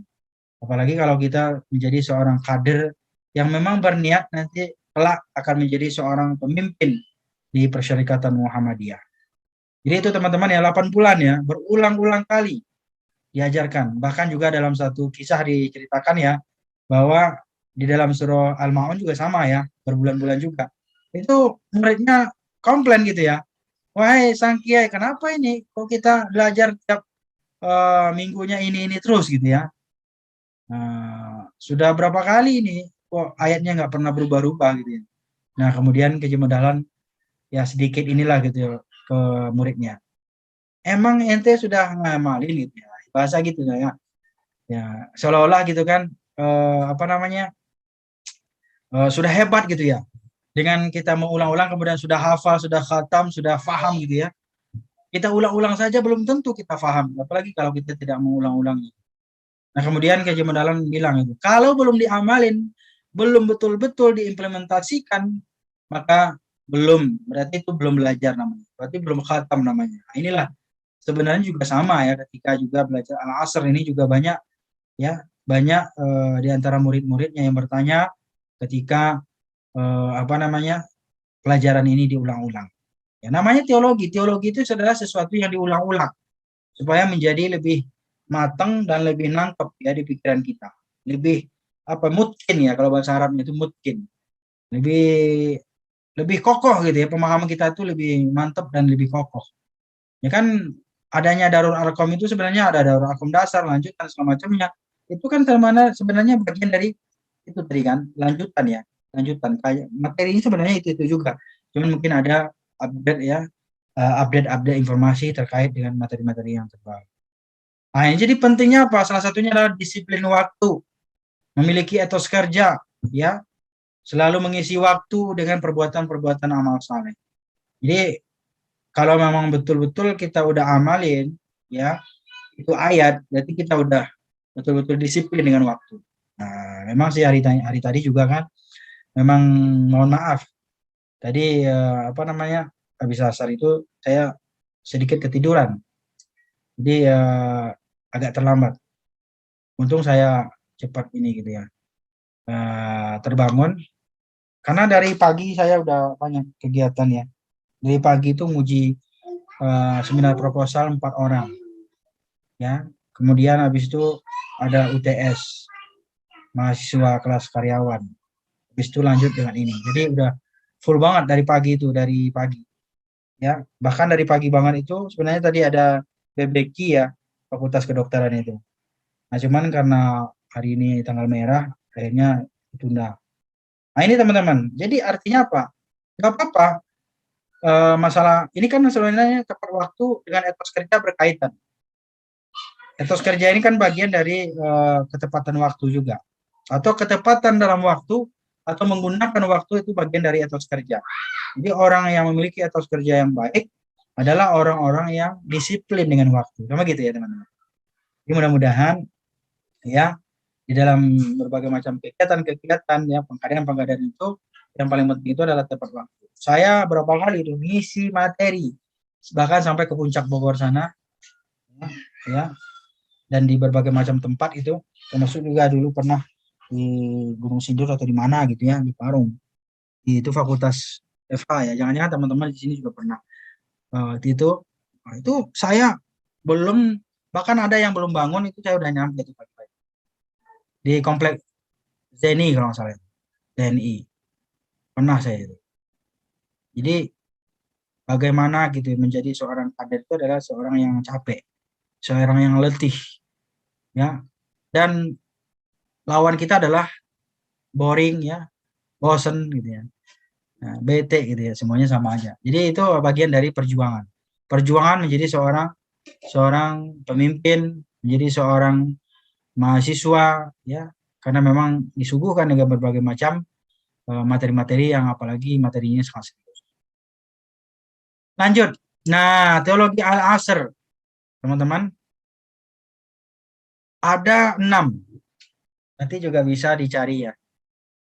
[SPEAKER 3] Apalagi kalau kita menjadi seorang kader yang memang berniat nanti kelak akan menjadi seorang pemimpin di Persyarikatan Muhammadiyah. Jadi itu teman-teman ya 8 bulan ya, berulang-ulang kali diajarkan. Bahkan juga dalam satu kisah diceritakan ya, bahwa di dalam surah Al-Ma'un juga sama ya, berbulan-bulan juga. Itu muridnya komplain gitu ya, wahai sang kiai, kenapa ini kok kita belajar tiap minggunya ini terus gitu ya. Sudah berapa kali ini kok ayatnya nggak pernah berubah-ubah gitu ya. Nah kemudian Kaji Madahlan ya sedikit inilah gitu ya, ke muridnya. Emang ente sudah ngamalin gitu ya, bahasa gitu ya. Ya seolah-olah gitu kan sudah hebat gitu ya. Dengan kita mengulang-ulang kemudian sudah hafal, sudah khatam, sudah faham gitu ya. Kita ulang-ulang saja belum tentu kita faham, apalagi kalau kita tidak mengulang-ulangnya. Nah kemudian Kaji Madahlan bilang itu, kalau belum diamalin, belum betul-betul diimplementasikan, maka berarti itu belum belajar namanya. Berarti belum khatam namanya. Nah, inilah sebenarnya juga sama ya, ketika juga belajar Al-Asr ini juga banyak ya, banyak di antara murid-muridnya yang bertanya ketika apa namanya, pelajaran ini diulang-ulang. Ya, namanya teologi. Teologi itu adalah sesuatu yang diulang-ulang supaya menjadi lebih matang dan lebih nangkep ya di pikiran kita. Lebih apa, mungkin ya, kalau bahasa Arabnya itu mungkin. Lebih kokoh gitu ya, pemahaman kita itu lebih mantap dan lebih kokoh. Ya kan, adanya Darul Arqam itu sebenarnya ada Darul Arqam dasar, lanjutan segala macamnya. Itu kan sebenarnya bagian dari itu tadi kan, lanjutan ya, lanjutan. Kayak materinya sebenarnya itu juga. Cuman mungkin ada update ya, update informasi terkait dengan materi-materi yang terbaru. Nah, yang jadi pentingnya apa? Salah satunya adalah disiplin waktu, memiliki etos kerja, ya, selalu mengisi waktu dengan perbuatan-perbuatan amal saleh. Jadi kalau memang betul-betul kita udah amalin, ya, itu ayat, berarti kita udah betul-betul disiplin dengan waktu. Nah, memang sih hari tadi juga kan, memang mohon maaf, tadi apa namanya, habis asar itu saya sedikit ketiduran, jadi agak terlambat. Untung saya cepat ini gitu ya, terbangun, karena dari pagi saya udah banyak kegiatan ya. Dari pagi itu nguji seminar proposal 4 orang, ya. Kemudian habis itu ada UTS, mahasiswa kelas karyawan. Habis itu lanjut dengan ini. Jadi udah full banget dari pagi itu, dari pagi. Ya, bahkan dari pagi banget itu sebenarnya tadi ada BBQ ya, Fakultas Kedokteran itu. Nah, cuman karena hari ini tanggal merah, akhirnya ditunda. Nah, ini teman-teman. Jadi artinya apa? Gak apa-apa. Masalah ini kan sebenarnya tepat waktu dengan etos kerja berkaitan. Etos kerja ini kan bagian dari ketepatan waktu juga, atau ketepatan dalam waktu, atau menggunakan waktu itu bagian dari etos kerja. Jadi orang yang memiliki etos kerja yang baik adalah orang-orang yang disiplin dengan waktu. Sama gitu ya teman-teman. Jadi mudah-mudahan ya di dalam berbagai macam kegiatan ya, pengkaderan itu yang paling penting itu adalah tepat waktu. Saya berapa kali itu ngisi materi bahkan sampai ke puncak Bogor sana ya, dan di berbagai macam tempat itu, termasuk juga dulu pernah di Gunung Sindur atau di mana gitu ya, di Parung. Itu fakultas FH ya, jangan-jangan teman-teman di sini juga pernah. Itu saya belum, bahkan ada yang belum bangun itu saya udah nyampe itu pagi-pagi. Di komplek ZNI kalau nggak salah, ZNI. Pernah saya itu. Jadi bagaimana gitu menjadi seorang kader itu adalah seorang yang capek, seorang yang letih, ya. Dan lawan kita adalah boring ya, bosen gitu ya, nah, bete gitu ya, semuanya sama aja. Jadi itu bagian dari perjuangan menjadi seorang pemimpin, menjadi seorang mahasiswa ya, karena memang disuguhkan dengan berbagai macam materi-materi yang apalagi materinya sangat serius. Lanjut. Nah, teologi Al-Asr teman-teman ada 6, nanti juga bisa dicari ya,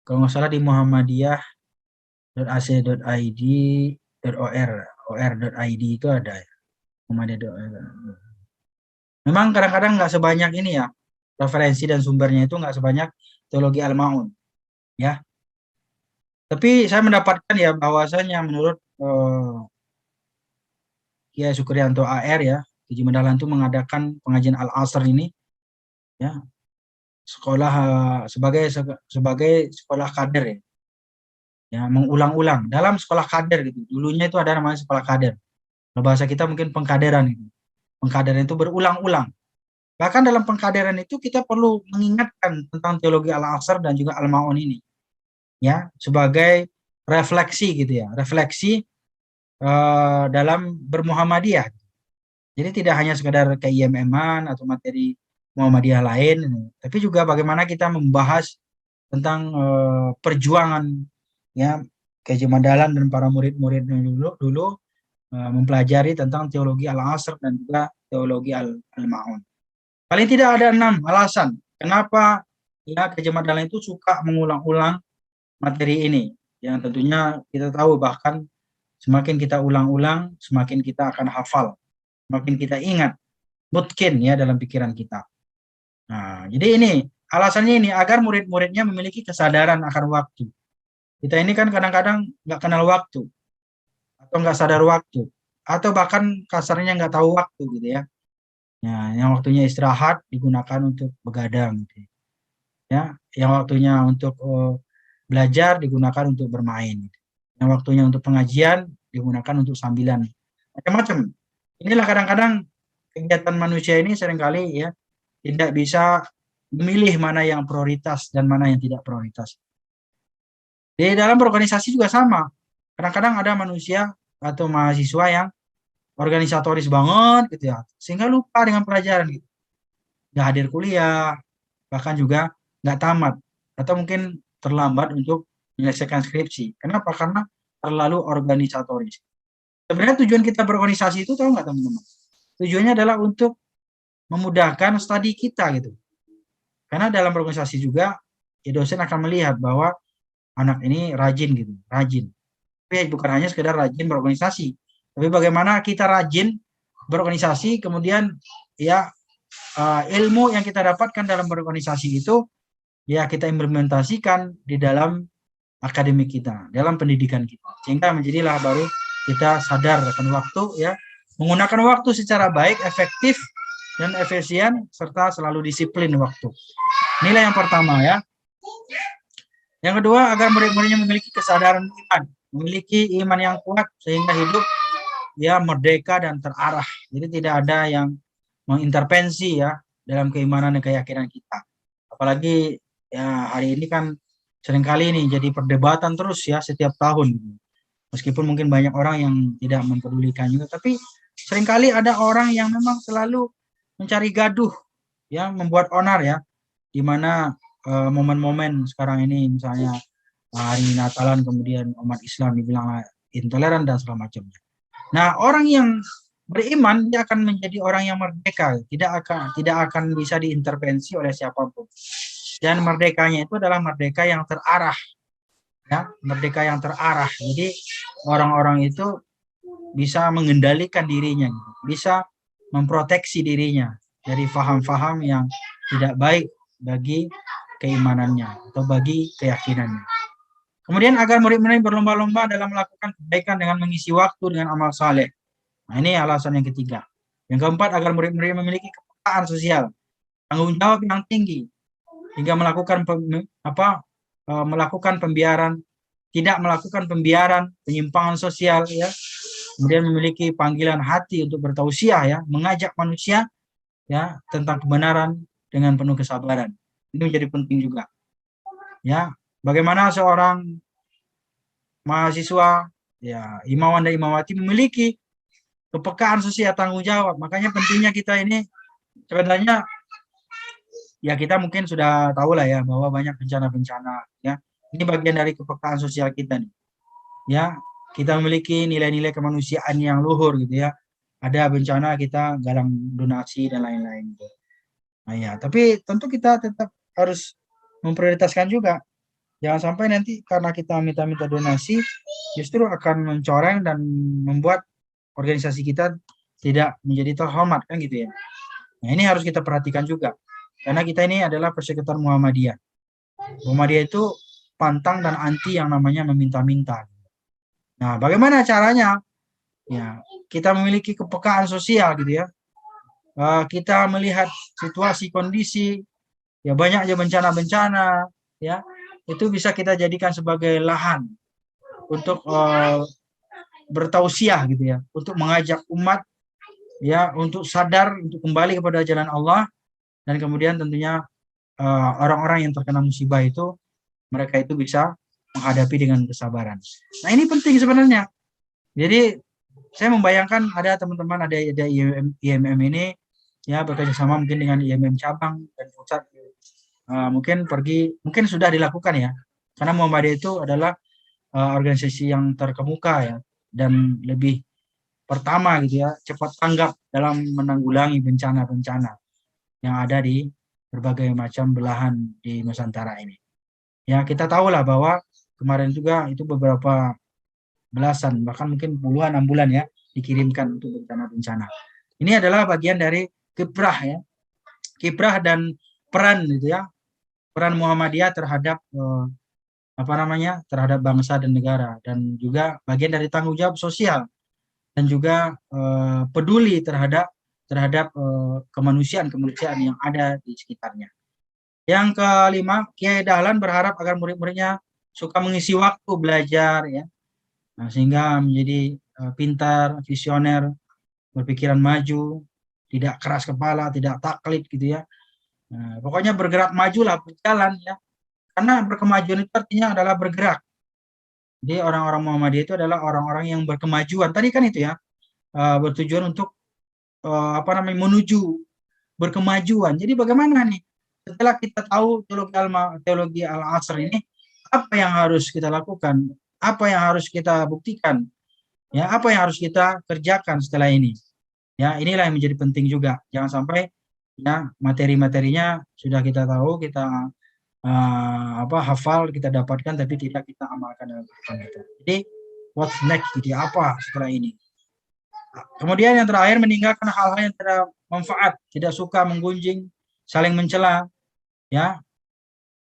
[SPEAKER 3] kalau nggak salah di muhammadiyah.ac.id or.id itu ada ya. Muhammadiyah.or. Memang kadang-kadang nggak sebanyak ini ya, referensi dan sumbernya itu nggak sebanyak teologi Al-Ma'un ya. Tapi saya mendapatkan ya bahwasanya menurut Kiai Sukriyanto AR ya, di Medalan itu mengadakan pengajian Al-Asr ini ya, sekolah sebagai sekolah kader ya. Ya, mengulang-ulang dalam sekolah kader gitu. Dulunya itu ada namanya sekolah kader. Kalau bahasa kita mungkin pengkaderan gitu. Pengkaderan itu berulang-ulang. Bahkan dalam pengkaderan itu kita perlu mengingatkan tentang teologi Al-Asr dan juga Al-Ma'un ini. Ya, sebagai refleksi gitu ya. Refleksi dalam bermuhammadiyah. Jadi tidak hanya sekedar KIMM-an atau materi Muhammadiyah lain, tapi juga bagaimana kita membahas tentang perjuangan ya Kiai Madalan dan para murid-muridnya dulu mempelajari tentang teologi Al-Asr dan juga teologi Al-Ma'un. Paling tidak ada 6 alasan kenapa ya Kiai Madalan itu suka mengulang-ulang materi ini. yang tentunya kita tahu bahkan semakin kita ulang-ulang, semakin kita akan hafal, semakin kita ingat, mungkin ya dalam pikiran kita. Nah, jadi ini alasannya ini agar murid-muridnya memiliki kesadaran akan waktu. Kita ini kan kadang-kadang nggak kenal waktu, atau nggak sadar waktu, atau bahkan kasarnya nggak tahu waktu gitu ya. Nah, yang waktunya istirahat digunakan untuk begadang, gitu. Ya, yang waktunya untuk belajar digunakan untuk bermain, yang waktunya untuk pengajian digunakan untuk sambilan, macam-macam. Inilah kadang-kadang kegiatan manusia ini seringkali ya tidak bisa memilih mana yang prioritas dan mana yang tidak prioritas. Di dalam berorganisasi juga sama. Kadang-kadang ada manusia atau mahasiswa yang organisatoris banget gitu ya, sehingga lupa dengan pelajaran gitu. Nggak hadir kuliah, bahkan juga nggak tamat, atau mungkin terlambat untuk menyelesaikan skripsi. Kenapa? Karena terlalu organisatoris. Sebenarnya tujuan kita berorganisasi itu tahu nggak teman-teman? Tujuannya adalah untuk memudahkan studi kita gitu. Karena dalam berorganisasi juga, ya dosen akan melihat bahwa anak ini rajin gitu, rajin. Tapi bukan hanya sekedar rajin berorganisasi, tapi bagaimana kita rajin berorganisasi, kemudian ya ilmu yang kita dapatkan dalam berorganisasi itu ya kita implementasikan di dalam akademik kita, dalam pendidikan kita, sehingga menjadilah baru kita sadar akan waktu ya, menggunakan waktu secara baik, efektif dan efisien, serta selalu disiplin waktu. Inilah yang pertama ya. Yang kedua, agar murid-muridnya memiliki kesadaran iman, memiliki iman yang kuat sehingga hidup ya merdeka dan terarah. Jadi tidak ada yang mengintervensi ya dalam keimanan dan keyakinan kita. Apalagi ya hari ini kan seringkali ini jadi perdebatan terus ya setiap tahun. Meskipun mungkin banyak orang yang tidak mempedulikan juga, tapi seringkali ada orang yang memang selalu mencari gaduh ya, membuat onar ya, di mana momen-momen sekarang ini misalnya hari Natalan kemudian umat Islam dibilang intoleran dan segala macamnya. Nah, orang yang beriman dia akan menjadi orang yang merdeka, tidak akan bisa diintervensi oleh siapapun. Dan merdekanya itu adalah merdeka yang terarah. Ya, merdeka yang terarah. Jadi orang-orang itu bisa mengendalikan dirinya, bisa memproteksi dirinya dari faham-faham yang tidak baik bagi keimanannya atau bagi keyakinannya. Kemudian agar murid-murid berlomba-lomba dalam melakukan kebaikan dengan mengisi waktu dengan amal saleh. Nah, ini alasan yang ketiga. Yang keempat, agar murid-murid memiliki kepekaan sosial, tanggung jawab yang tinggi, hingga melakukan pembiaran, tidak melakukan pembiaran, penyimpangan sosial, ya. Kemudian memiliki panggilan hati untuk bertausiah, ya, mengajak manusia, ya, tentang kebenaran dengan penuh kesabaran. Ini menjadi penting juga. Ya, bagaimana seorang mahasiswa, ya, imawan dan imawati memiliki kepekaan sosial, tanggung jawab. Makanya pentingnya kita ini sebenarnya ya kita mungkin sudah tahu lah ya bahwa banyak bencana-bencana ya. Ini bagian dari kepekaan sosial kita nih. Ya, kita memiliki nilai-nilai kemanusiaan yang luhur gitu ya. Ada bencana kita galang donasi dan lain-lain gitu. Nah ya, tapi tentu kita tetap harus memprioritaskan juga. Jangan sampai nanti karena kita minta-minta donasi justru akan mencoreng dan membuat organisasi kita tidak menjadi terhormat kan gitu ya. Nah, ini harus kita perhatikan juga. Karena kita ini adalah persekutuan Muhammadiyah. Muhammadiyah itu pantang dan anti yang namanya meminta-minta. Nah, bagaimana caranya? Ya, kita memiliki kepekaan sosial gitu ya. Kita melihat situasi kondisi, ya banyak aja bencana-bencana, ya itu bisa kita jadikan sebagai lahan untuk bertausiah gitu ya, untuk mengajak umat ya untuk sadar untuk kembali kepada jalan Allah, dan kemudian tentunya orang-orang yang terkena musibah itu mereka itu bisa menghadapi dengan kesabaran. Nah, ini penting sebenarnya. Jadi saya membayangkan ada teman-teman ada IMM ini ya bekerja sama mungkin dengan IMM cabang dan pusat. Mungkin sudah dilakukan ya. Karena Muhammadiyah itu adalah organisasi yang terkemuka ya dan lebih pertama gitu ya, cepat tanggap dalam menanggulangi bencana-bencana yang ada di berbagai macam belahan di Nusantara ini. Ya, kita tahulah bahwa kemarin juga itu beberapa belasan, bahkan mungkin puluhan bulan ya dikirimkan untuk bencana-bencana. Ini adalah bagian dari kiprah ya, kiprah dan peran gitu ya, peran Muhammadiyah terhadap terhadap bangsa dan negara, dan juga bagian dari tanggung jawab sosial dan juga peduli terhadap kemanusiaan yang ada di sekitarnya. Yang kelima, Kiai Dahlan berharap agar murid-muridnya suka mengisi waktu belajar ya, nah, sehingga menjadi pintar, visioner, berpikiran maju, tidak keras kepala, tidak taklid gitu ya. Nah, pokoknya bergerak majulah, berjalan ya. Karena berkemajuan itu artinya adalah bergerak. Jadi orang-orang Muhammadiyah itu adalah orang-orang yang berkemajuan. Tadi kan itu ya, bertujuan untuk menuju berkemajuan. Jadi bagaimana nih? Setelah kita tahu teologi Al-Asr ini, apa yang harus kita lakukan? Apa yang harus kita buktikan? Ya, apa yang harus kita kerjakan setelah ini? Ya, inilah yang menjadi penting juga. Jangan sampai ya materi-materinya sudah kita tahu, kita hafal, kita dapatkan, tapi tidak kita amalkan dalam kehidupan kita. Jadi what's next? Jadi apa setelah ini? Kemudian yang terakhir, meninggalkan hal-hal yang tidak manfaat, tidak suka menggunjing, saling mencela, ya,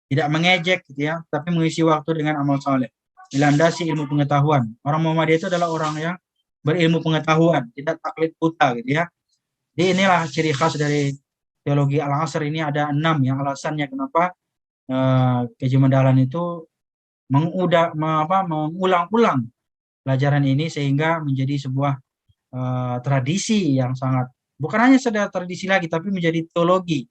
[SPEAKER 3] tidak mengejek, gitu ya, tapi mengisi waktu dengan amal saleh, dilandasi ilmu pengetahuan. Orang Muhammadiyah itu adalah orang yang berilmu pengetahuan, tidak taklid buta, gitu ya. Jadi inilah ciri khas dari teologi Al-Asr ini. Ada 6 ya alasannya kenapa Kajian Dahlan itu mengulang-ulang pelajaran ini sehingga menjadi sebuah tradisi yang sangat, bukan hanya sekedar tradisi lagi, tapi menjadi teologi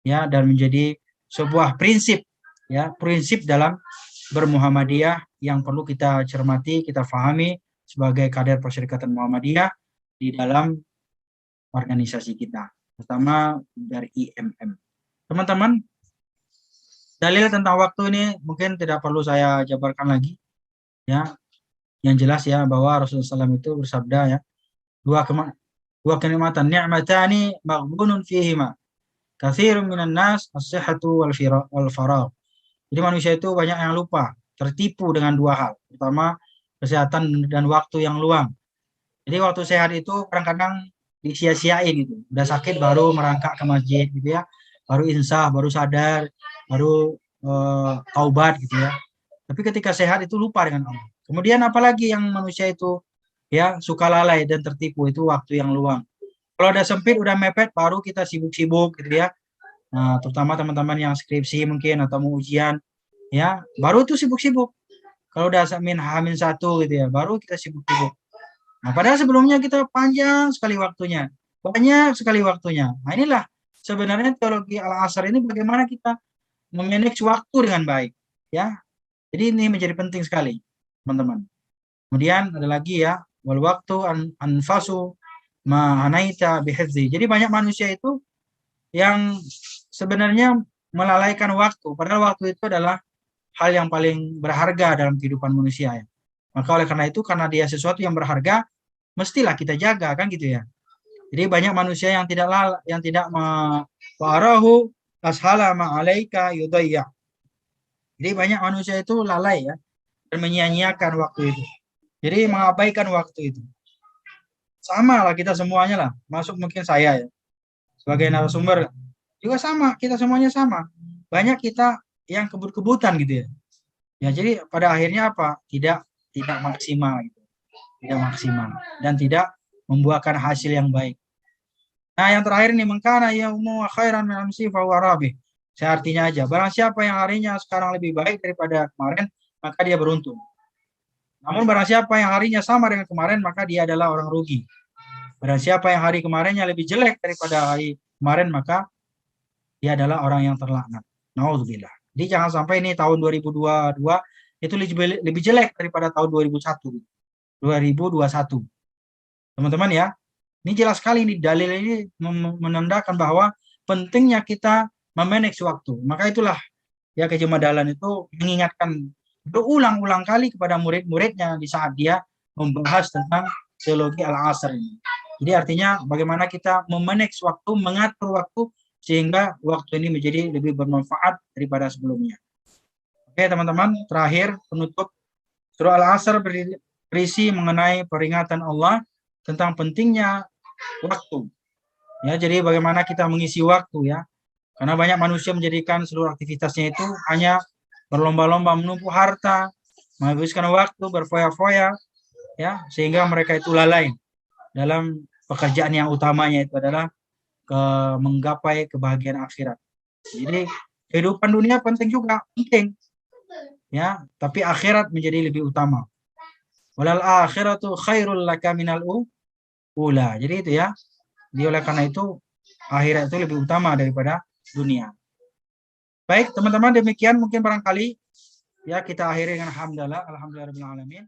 [SPEAKER 3] ya, dan menjadi sebuah prinsip ya, prinsip dalam bermuhammadiyah yang perlu kita cermati, kita fahami sebagai kader Perserikatan Muhammadiyah di dalam organisasi kita, terutama dari IMM. Teman-teman, dalil tentang waktu ini mungkin tidak perlu saya jabarkan lagi ya. Yang jelas ya bahwa Rasulullah SAW itu bersabda ya, dua kenikmatan, ni'matani maghbunun fihima katsirun minan nas as-sihhatu wal faragh. Jadi manusia itu banyak yang lupa, tertipu dengan dua hal, pertama kesehatan dan waktu yang luang. Jadi waktu sehat itu kadang-kadang disia-siain gitu, udah sakit baru merangkak ke masjid gitu ya, baru insaf, baru sadar, baru taubat gitu ya. Tapi ketika sehat itu lupa dengan Allah. Kemudian apalagi yang manusia itu ya suka lalai dan tertipu, itu waktu yang luang. Kalau udah sempit, udah mepet, baru kita sibuk-sibuk gitu ya. Nah, terutama teman-teman yang skripsi mungkin atau mau ujian ya, baru itu sibuk-sibuk. Kalau udah H-1 gitu ya, baru kita sibuk-sibuk. Nah, padahal sebelumnya kita panjang sekali waktunya, banyak sekali waktunya. Nah, inilah sebenarnya teologi Al-Asr ini, bagaimana kita memanage waktu dengan baik ya. Jadi ini menjadi penting sekali teman-teman. Kemudian ada lagi ya, wal waktu anfasu ma anaita bihifzi. Jadi banyak manusia itu yang sebenarnya melalaikan waktu, padahal waktu itu adalah hal yang paling berharga dalam kehidupan manusia ya. Maka oleh karena itu, karena dia sesuatu yang berharga, mestilah kita jaga kan gitu ya. Jadi banyak manusia yang tidak wa'arahu ashala ma'alaika yudayya. Jadi banyak manusia itu lalai ya, dan menyia-nyiakan waktu itu. Jadi mengabaikan waktu itu. Sama lah kita semuanya lah, masuk mungkin saya ya, sebagai narasumber juga sama, kita semuanya sama. Banyak kita yang kebut-kebutan gitu ya. Ya jadi pada akhirnya apa? Tidak maksimal gitu. Tidak maksimal dan tidak membuahkan hasil yang baik. Nah, yang terakhir ini, mengkana yaumu khairan min amsi fa huwa rabih. Saya artinya aja, barang siapa yang harinya sekarang lebih baik daripada kemarin, maka dia beruntung. Namun barang siapa yang harinya sama dengan kemarin, maka dia adalah orang rugi. Barang siapa yang hari kemarinnya lebih jelek daripada hari kemarin, maka dia adalah orang yang terlaknat. Nauzubillah. Jadi jangan sampai ini tahun 2022 itu lebih jelek daripada tahun 2021. Teman-teman ya, ini jelas sekali, ini dalil ini menandakan bahwa pentingnya kita memanage waktu. Maka itulah ya Kajian Dahlan itu mengingatkan berulang-ulang kali kepada murid-muridnya di saat dia membahas tentang teologi Al-Asr ini. Jadi artinya bagaimana kita memanage waktu, mengatur waktu sehingga waktu ini menjadi lebih bermanfaat daripada sebelumnya. Oke teman-teman, terakhir penutup surah Al-Asr berisi mengenai peringatan Allah tentang pentingnya waktu. Ya, jadi bagaimana kita mengisi waktu ya. Karena banyak manusia menjadikan seluruh aktivitasnya itu hanya berlomba-lomba menumpuk harta, menghabiskan waktu berfoya-foya ya, sehingga mereka itu lalai dalam pekerjaan yang utamanya itu adalah menggapai kebahagiaan akhirat. Jadi kehidupan dunia penting juga, penting. Ya, tapi akhirat menjadi lebih utama. Walal akhiratu khairul laka minal ula. Jadi itu ya. Oleh karena itu akhirat itu lebih utama daripada dunia. Baik, teman-teman, demikian mungkin barangkali ya kita akhiri dengan alhamdulillah, alhamdulillahirabbil alamin.